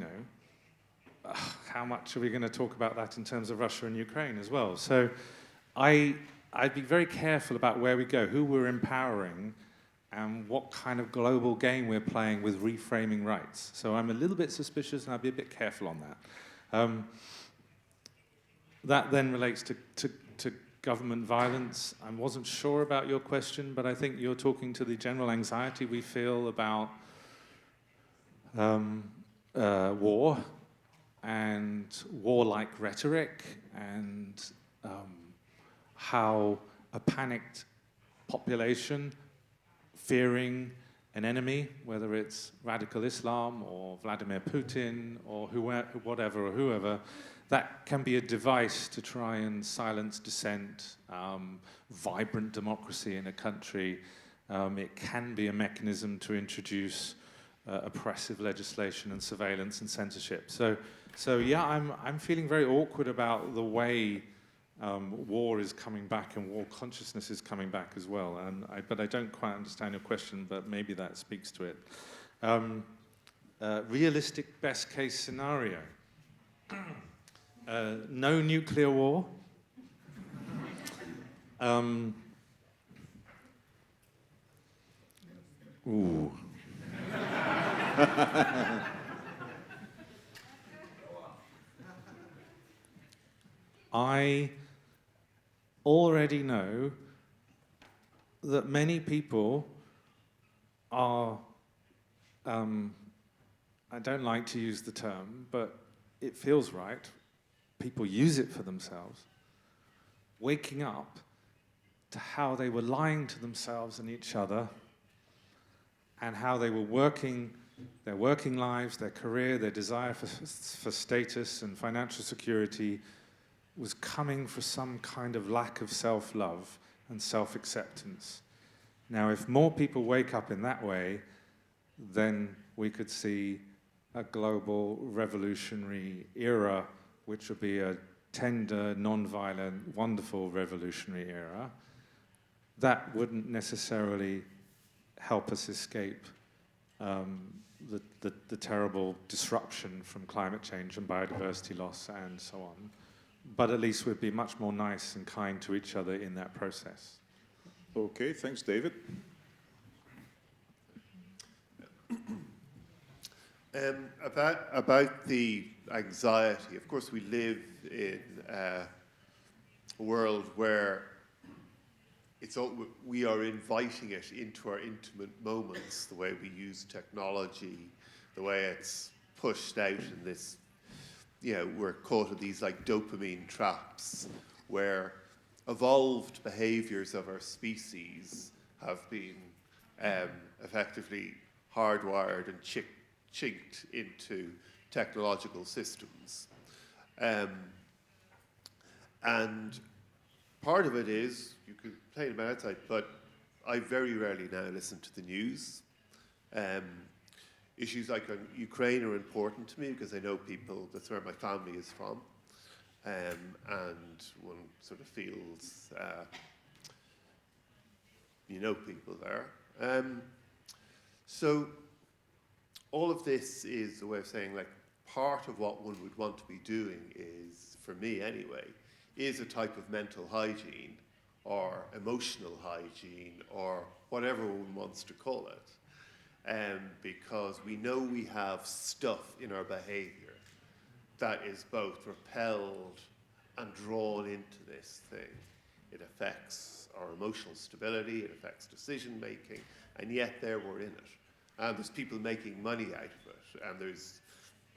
how much are we going to talk about that in terms of Russia and Ukraine as well? So I'd be very careful about where we go, who we're empowering, and what kind of global game we're playing with reframing rights. So I'm a little bit suspicious, and I'll be a bit careful on that. That then relates to government violence. I wasn't sure about your question, but I think you're talking to the general anxiety we feel about war and warlike rhetoric, and how a panicked population fearing an enemy, whether it's radical Islam or Vladimir Putin or whoever, that can be a device to try and silence dissent, vibrant democracy in a country. It can be a mechanism to introduce oppressive legislation and surveillance and censorship. So yeah, I'm feeling very awkward about the way war is coming back and war consciousness is coming back as well. But I don't quite understand your question, but maybe that speaks to it. Realistic best case scenario. No nuclear war. Ooh. I already know that many people are, I don't like to use the term, but it feels right, people use it for themselves, waking up to how they were lying to themselves and each other, and how they were working their working lives, their career, their desire for status and financial security was coming from some kind of lack of self-love and self-acceptance. Now, if more people wake up in that way, then we could see a global revolutionary era, which would be a tender, non-violent, wonderful revolutionary era. That wouldn't necessarily help us escape the terrible disruption from climate change and biodiversity loss and so on. But at least we'd be much more nice and kind to each other in that process. Okay, thanks, David. About the anxiety, of course we live in a world where we are inviting it into our intimate moments, the way we use technology, the way it's pushed out in this, we're caught in these like dopamine traps where evolved behaviors of our species have been effectively hardwired and chinked into technological systems. And part of it is, you could play it outside, but I very rarely now listen to the news. Issues like Ukraine are important to me because I know people, that's where my family is from. And one sort of feels, people there. So all of this is a way of saying, like, part of what one would want to be doing is, for me anyway, is a type of mental hygiene or emotional hygiene or whatever one wants to call it. Because we know we have stuff in our behavior that is both repelled and drawn into this thing. It affects our emotional stability, it affects decision making, and yet there we're in it. And there's people making money out of it, and there's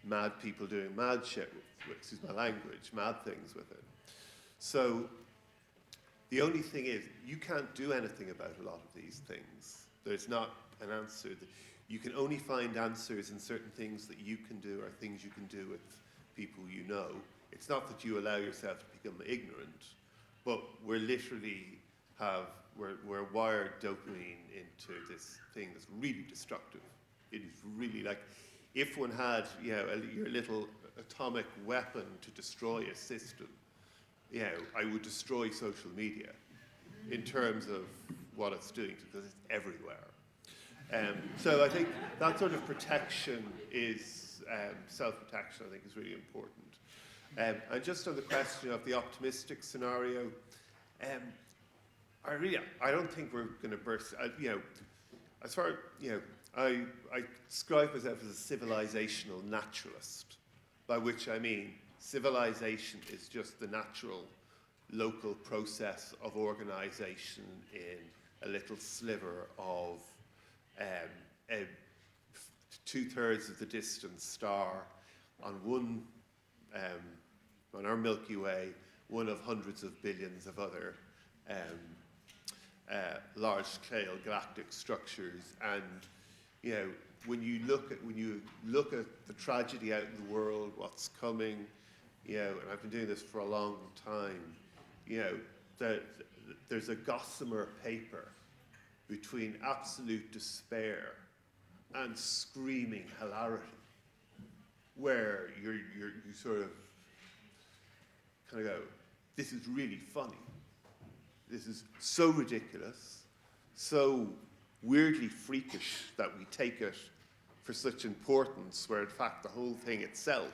mad people doing mad shit excuse my language, mad things with it. So the only thing is, you can't do anything about a lot of these things. There's not an answer. You can only find answers in certain things that you can do or things you can do with people you know. It's not that you allow yourself to become ignorant, but we're literally we're wired dopamine into this thing that's really destructive. It is really like, if one had, your little atomic weapon to destroy a system, I would destroy social media in terms of what it's doing, because it's everywhere. So I think that sort of protection is, self-protection, I think, is really important. And just on the question of the optimistic scenario, I don't think we're going to burst. As far I describe myself as a civilizational naturalist, by which I mean civilization is just the natural local process of organization in a little sliver of 2/3 of the distant star on on our Milky Way, one of hundreds of billions of other large-scale galactic structures. And when you look at the tragedy out in the world, what's coming, and I've been doing this for a long time, there's a gossamer paper between absolute despair and screaming hilarity, where you sort of kind of go, this is really funny. This is so ridiculous, so weirdly freakish that we take it for such importance, where in fact the whole thing itself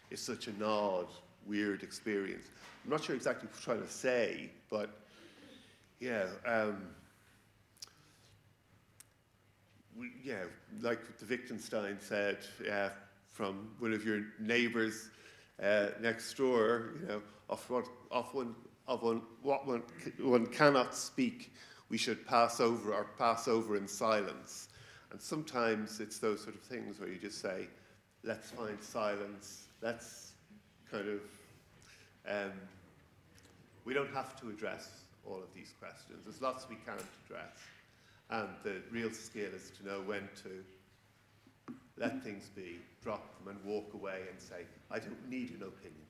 is such an odd, weird experience. I'm not sure exactly what I'm trying to say, but like the Wittgenstein said from one of your neighbors next door, of what one cannot speak, we should pass over in silence. And sometimes it's those sort of things where you just say, let's find silence, let's kind of, we don't have to address all of these questions. There's lots we can't address. And the real skill is to know when to let things be, drop them, and walk away and say, I don't need an opinion.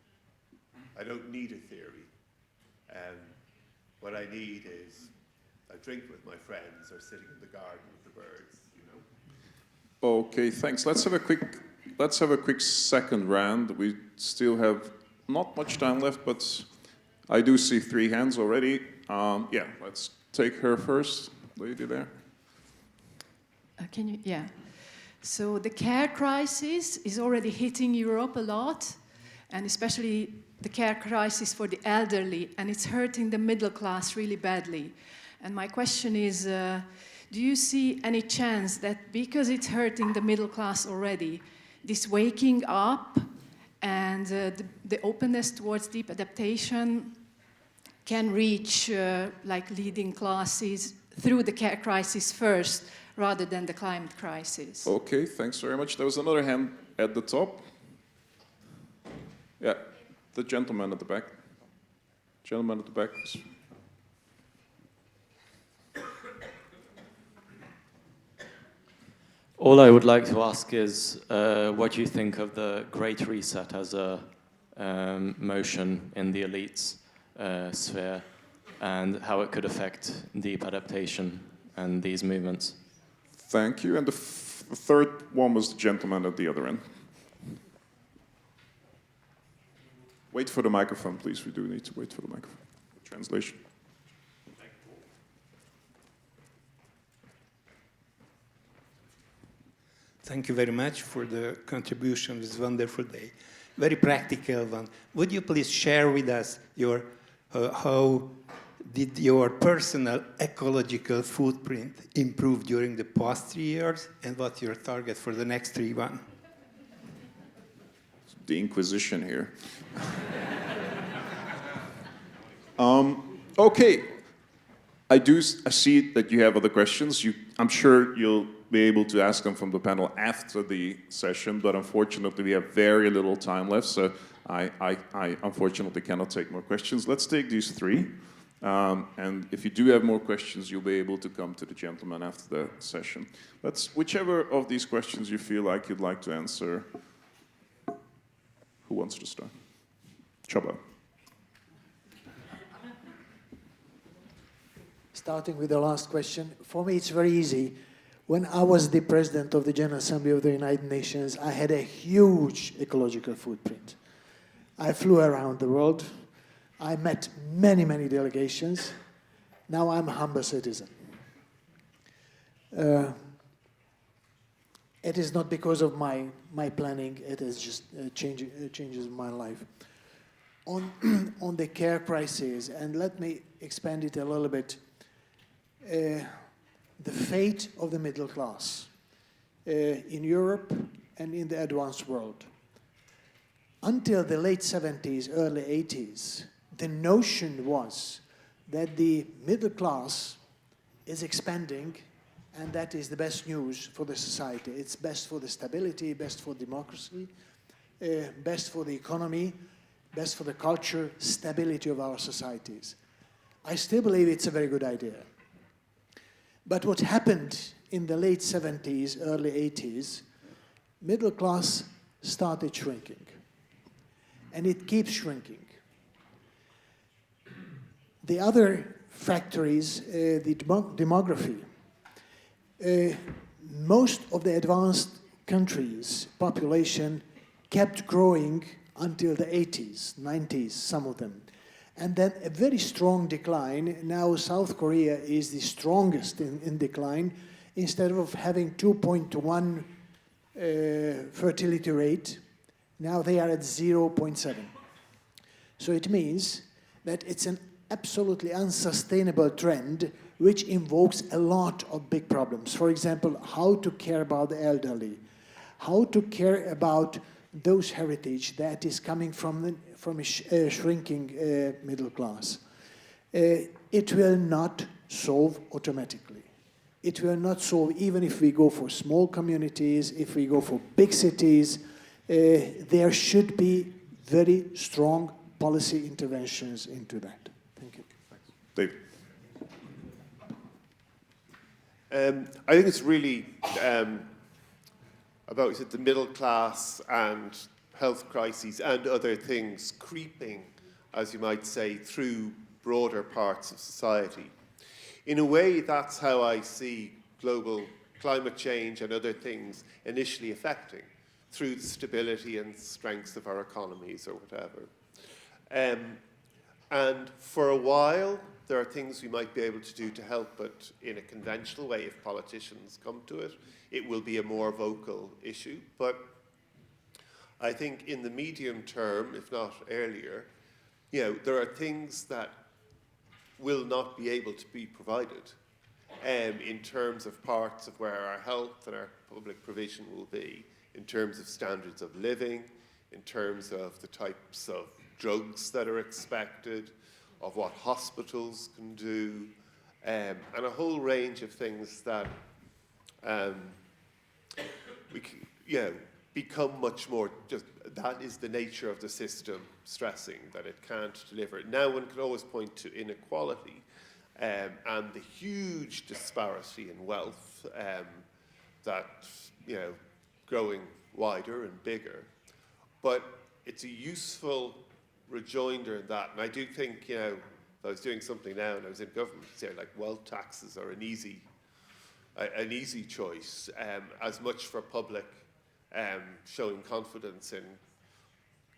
I don't need a theory. What I need is a drink with my friends or sitting in the garden with the birds, Okay, thanks. Let's have a quick second round. We still have not much time left, but I do see 3 hands already. Let's take her first. Lady there. Yeah. So the care crisis is already hitting Europe a lot, and especially the care crisis for the elderly, and it's hurting the middle class really badly. And my question is, do you see any chance that because it's hurting the middle class already, this waking up and the openness towards deep adaptation can reach like leading classes through the care crisis first, rather than the climate crisis? Okay, thanks very much. There was another hand at the top. Yeah, the gentleman at the back. Gentleman at the back. All I would like to ask is what you think of the Great Reset as a motion in the elites sphere, and how it could affect deep adaptation and these movements. Thank you. And the third one was the gentleman at the other end. Wait for the microphone, please. We do need to wait for the microphone. Translation. Thank you very much for the contribution this wonderful day. Very practical one. Would you please share with us your how did your personal ecological footprint improve during the past 3 years, and what's your target for the next 3 months? The Inquisition here. Okay. I see that you have other questions. I'm sure you'll be able to ask them from the panel after the session, but unfortunately we have very little time left, so I unfortunately cannot take more questions. Let's take these 3. And if you do have more questions, you'll be able to come to the gentleman after the session. Whichever of these questions you feel like you'd like to answer. Who wants to start? Csaba. Starting with the last question, for me it's very easy. When I was the president of the General Assembly of the United Nations, I had a huge ecological footprint. I flew around the world. I met many, many delegations. Now I'm a humble citizen. It is not because of my planning, it is just changes my life. On the care crisis, and let me expand it a little bit, the fate of the middle class in Europe and in the advanced world. Until the late 70s, early 80s, the notion was that the middle class is expanding, and that is the best news for the society. It's best for the stability, best for democracy, best for the economy, best for the culture, stability of our societies. I still believe it's a very good idea. But what happened in the late 70s, early 80s, middle class started shrinking. And it keeps shrinking. The other factor is the demography. Most of the advanced countries' population kept growing until the 80s, 90s, some of them. And then a very strong decline. Now South Korea is the strongest in decline. Instead of having 2.1 fertility rate, now they are at 0.7. So it means that it's an absolutely unsustainable trend which invokes a lot of big problems. For example, how to care about the elderly, how to care about those heritage that is coming from a shrinking middle class. It will not solve automatically. It will not solve even if we go for small communities, if we go for big cities. There should be very strong policy interventions into that. Thank you. David. I think it's really about is it the middle class and health crises and other things creeping, as you might say, through broader parts of society. In a way, that's how I see global climate change and other things initially affecting, through the stability and strength of our economies or whatever. And for a while, there are things we might be able to do to help, but in a conventional way, if politicians come to it, it will be a more vocal issue. But I think in the medium term, if not earlier, there are things that will not be able to be provided in terms of parts of where our health and our public provision will be, in terms of standards of living, in terms of the types of drugs that are expected, of what hospitals can do, and a whole range of things that become much more just, that is the nature of the system stressing that it can't deliver. Now one can always point to inequality and the huge disparity in wealth that, growing wider and bigger. But it's a useful rejoinder in that. And I do think, if I was doing something now and I was in government, like wealth taxes are an easy choice, as much for public showing confidence in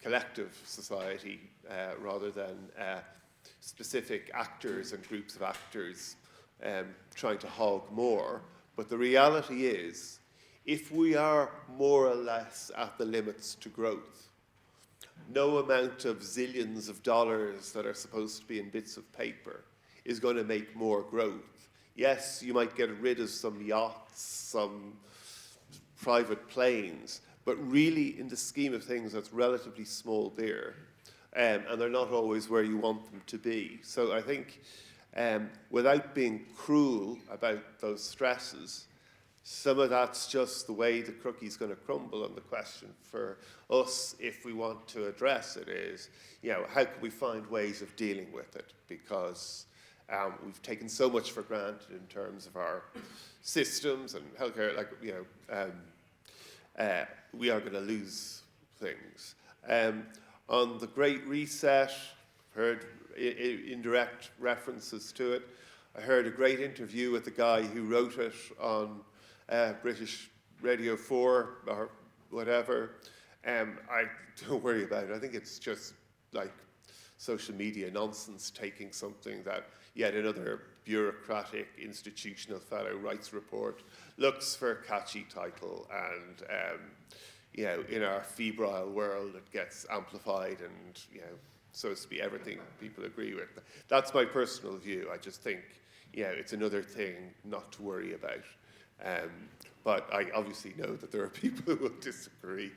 collective society rather than specific actors and groups of actors trying to hog more. But the reality is, if we are more or less at the limits to growth, no amount of zillions of dollars that are supposed to be in bits of paper is going to make more growth. Yes, you might get rid of some yachts, some private planes, but really, in the scheme of things, that's relatively small beer, and they're not always where you want them to be. So I think, without being cruel about those stresses, some of that's just the way the cookie's going to crumble, and the question for us, if we want to address it, is, how can we find ways of dealing with it? Because we've taken so much for granted in terms of our systems and healthcare, we are going to lose things. On the Great Reset, heard indirect references to it. I heard a great interview with the guy who wrote it on British Radio 4 or whatever. I don't worry about it. I think it's just like social media nonsense, taking something that yet another bureaucratic institutional fellow writes a report, looks for a catchy title, and in our febrile world it gets amplified and so as to be everything people agree with. That's my personal view. I just think it's another thing not to worry about. But I obviously know that there are people who will disagree.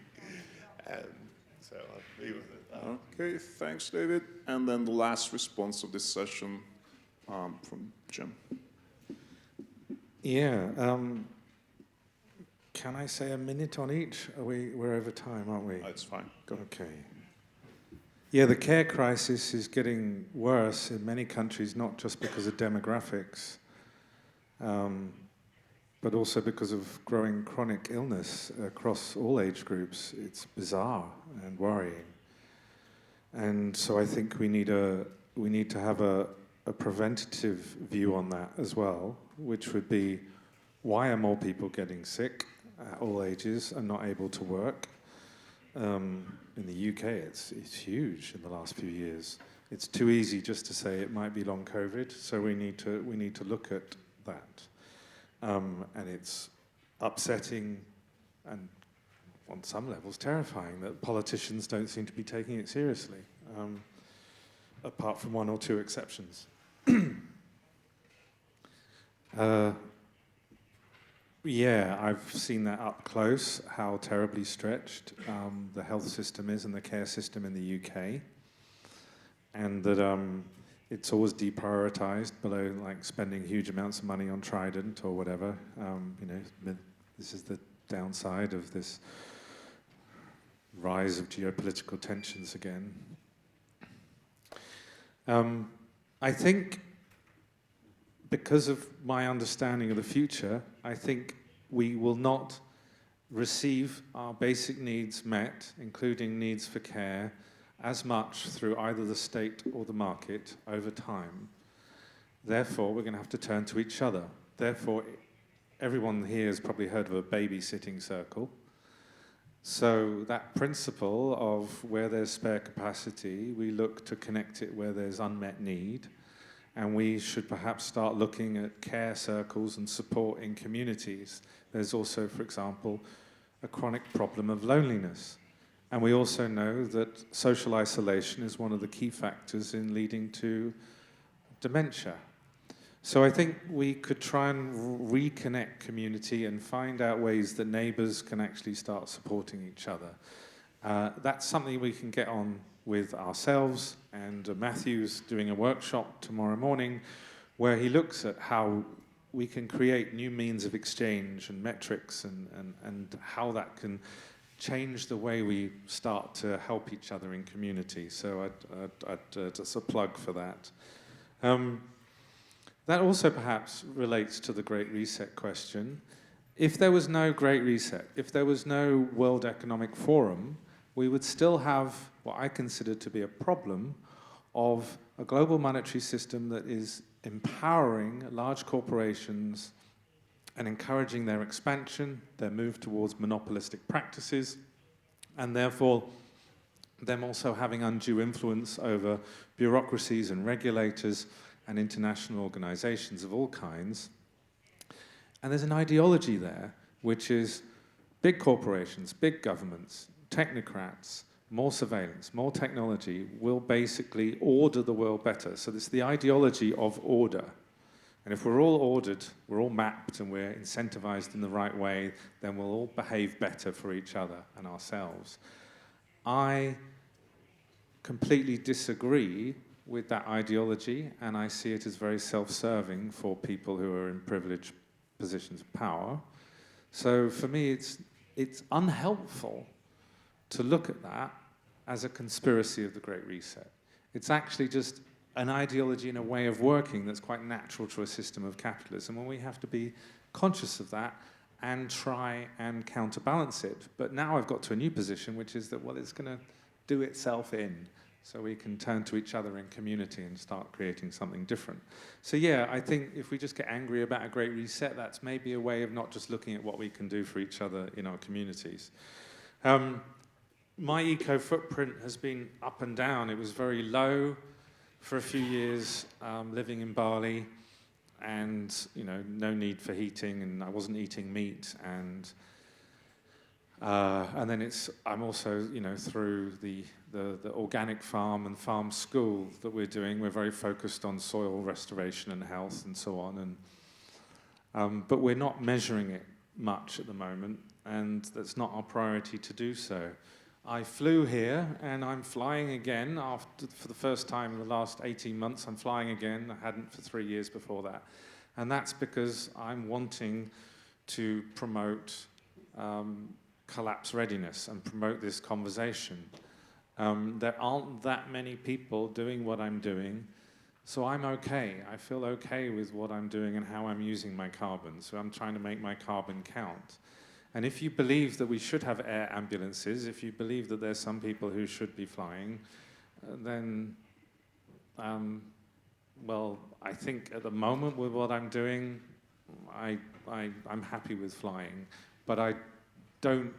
So I'll leave it at that. Okay, thanks, David. And then the last response of this session from Jem. Yeah. Can I say a minute on each? We're over time, aren't we? That's fine. Go ahead. Okay. Yeah, the care crisis is getting worse in many countries, not just because of demographics, but also because of growing chronic illness across all age groups. It's bizarre and worrying. And so I think we need to have a preventative view on that as well, which would be, why are more people getting sick at all ages and not able to work? In the UK, it's huge in the last few years. It's too easy just to say it might be long COVID, so we need to look at that. And it's upsetting and on some levels terrifying that politicians don't seem to be taking it seriously, apart from one or two exceptions. Yeah, I've seen that up close, how terribly stretched the health system is and the care system in the UK. And that it's always deprioritized below like spending huge amounts of money on Trident or whatever. This is the downside of this rise of geopolitical tensions again. I think because of my understanding of the future, I think we will not receive our basic needs met, including needs for care, as much through either the state or the market over time. Therefore, we're going to have to turn to each other. Therefore, everyone here has probably heard of a babysitting circle. So that principle of where there's spare capacity, we look to connect it where there's unmet need. And we should perhaps start looking at care circles and support in communities. There's also, for example, a chronic problem of loneliness. And we also know that social isolation is one of the key factors in leading to dementia. So I think we could try and reconnect community and find out ways that neighbors can actually start supporting each other. That's something we can get on with ourselves, and Matthew's doing a workshop tomorrow morning where he looks at how we can create new means of exchange and metrics and how that can change the way we start to help each other in community. So I'd just a plug for that. That also perhaps relates to the Great Reset question. If there was no Great Reset, if there was no World Economic Forum, we would still have what I consider to be a problem of a global monetary system that is empowering large corporations and encouraging their expansion, their move towards monopolistic practices, and therefore them also having undue influence over bureaucracies and regulators and international organizations of all kinds. And there's an ideology there, which is big corporations, big governments, technocrats, more surveillance, more technology will basically order the world better. So it's the ideology of order. And if we're all ordered, we're all mapped, and we're incentivized in the right way, then we'll all behave better for each other and ourselves. I completely disagree with that ideology, and I see it as very self-serving for people who are in privileged positions of power. So for me, it's unhelpful to look at that as a conspiracy of the Great Reset. It's actually just an ideology and a way of working that's quite natural to a system of capitalism, and we have to be conscious of that and try and counterbalance it. But now I've got to a new position, which is that, well, it's going to do itself in, so we can turn to each other in community and start creating something different. So yeah, I think if we just get angry about a Great Reset, that's maybe a way of not just looking at what we can do for each other in our communities. My eco-footprint has been up and down. It was very low for a few years, living in Bali, and no need for heating, and I wasn't eating meat, and then I'm also through the organic farm and farm school that we're doing. We're very focused on soil restoration and health and so on, and but we're not measuring it much at the moment, and that's not our priority to do so. I flew here, and I'm flying again for the first time in the last 18 months. I'm flying again. I hadn't for 3 years before that. And that's because I'm wanting to promote collapse readiness and promote this conversation. There aren't that many people doing what I'm doing, so I'm okay. I feel okay with what I'm doing and how I'm using my carbon. So I'm trying to make my carbon count. And if you believe that we should have air ambulances, if you believe that there's some people who should be flying, then, well, I think at the moment with what I'm doing, I'm happy with flying, but I don't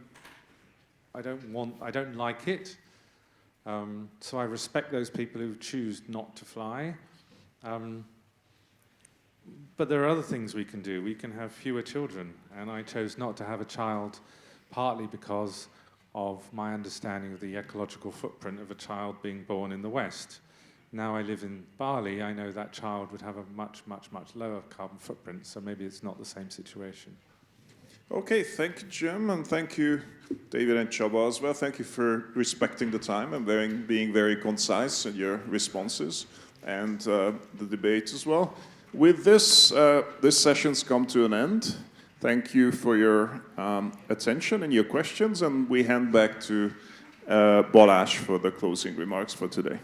like it. So I respect those people who choose not to fly. But there are other things we can do. We can have fewer children, and I chose not to have a child partly because of my understanding of the ecological footprint of a child being born in the West. Now I live in Bali, I know that child would have a much, much, much lower carbon footprint, so maybe it's not the same situation. Okay, thank you, Jem, and thank you, David and Csaba as well. Thank you for respecting the time and being very concise in your responses, and the debate as well. With this, this session's come to an end. Thank you for your attention and your questions, and we hand back to Balázs for the closing remarks for today.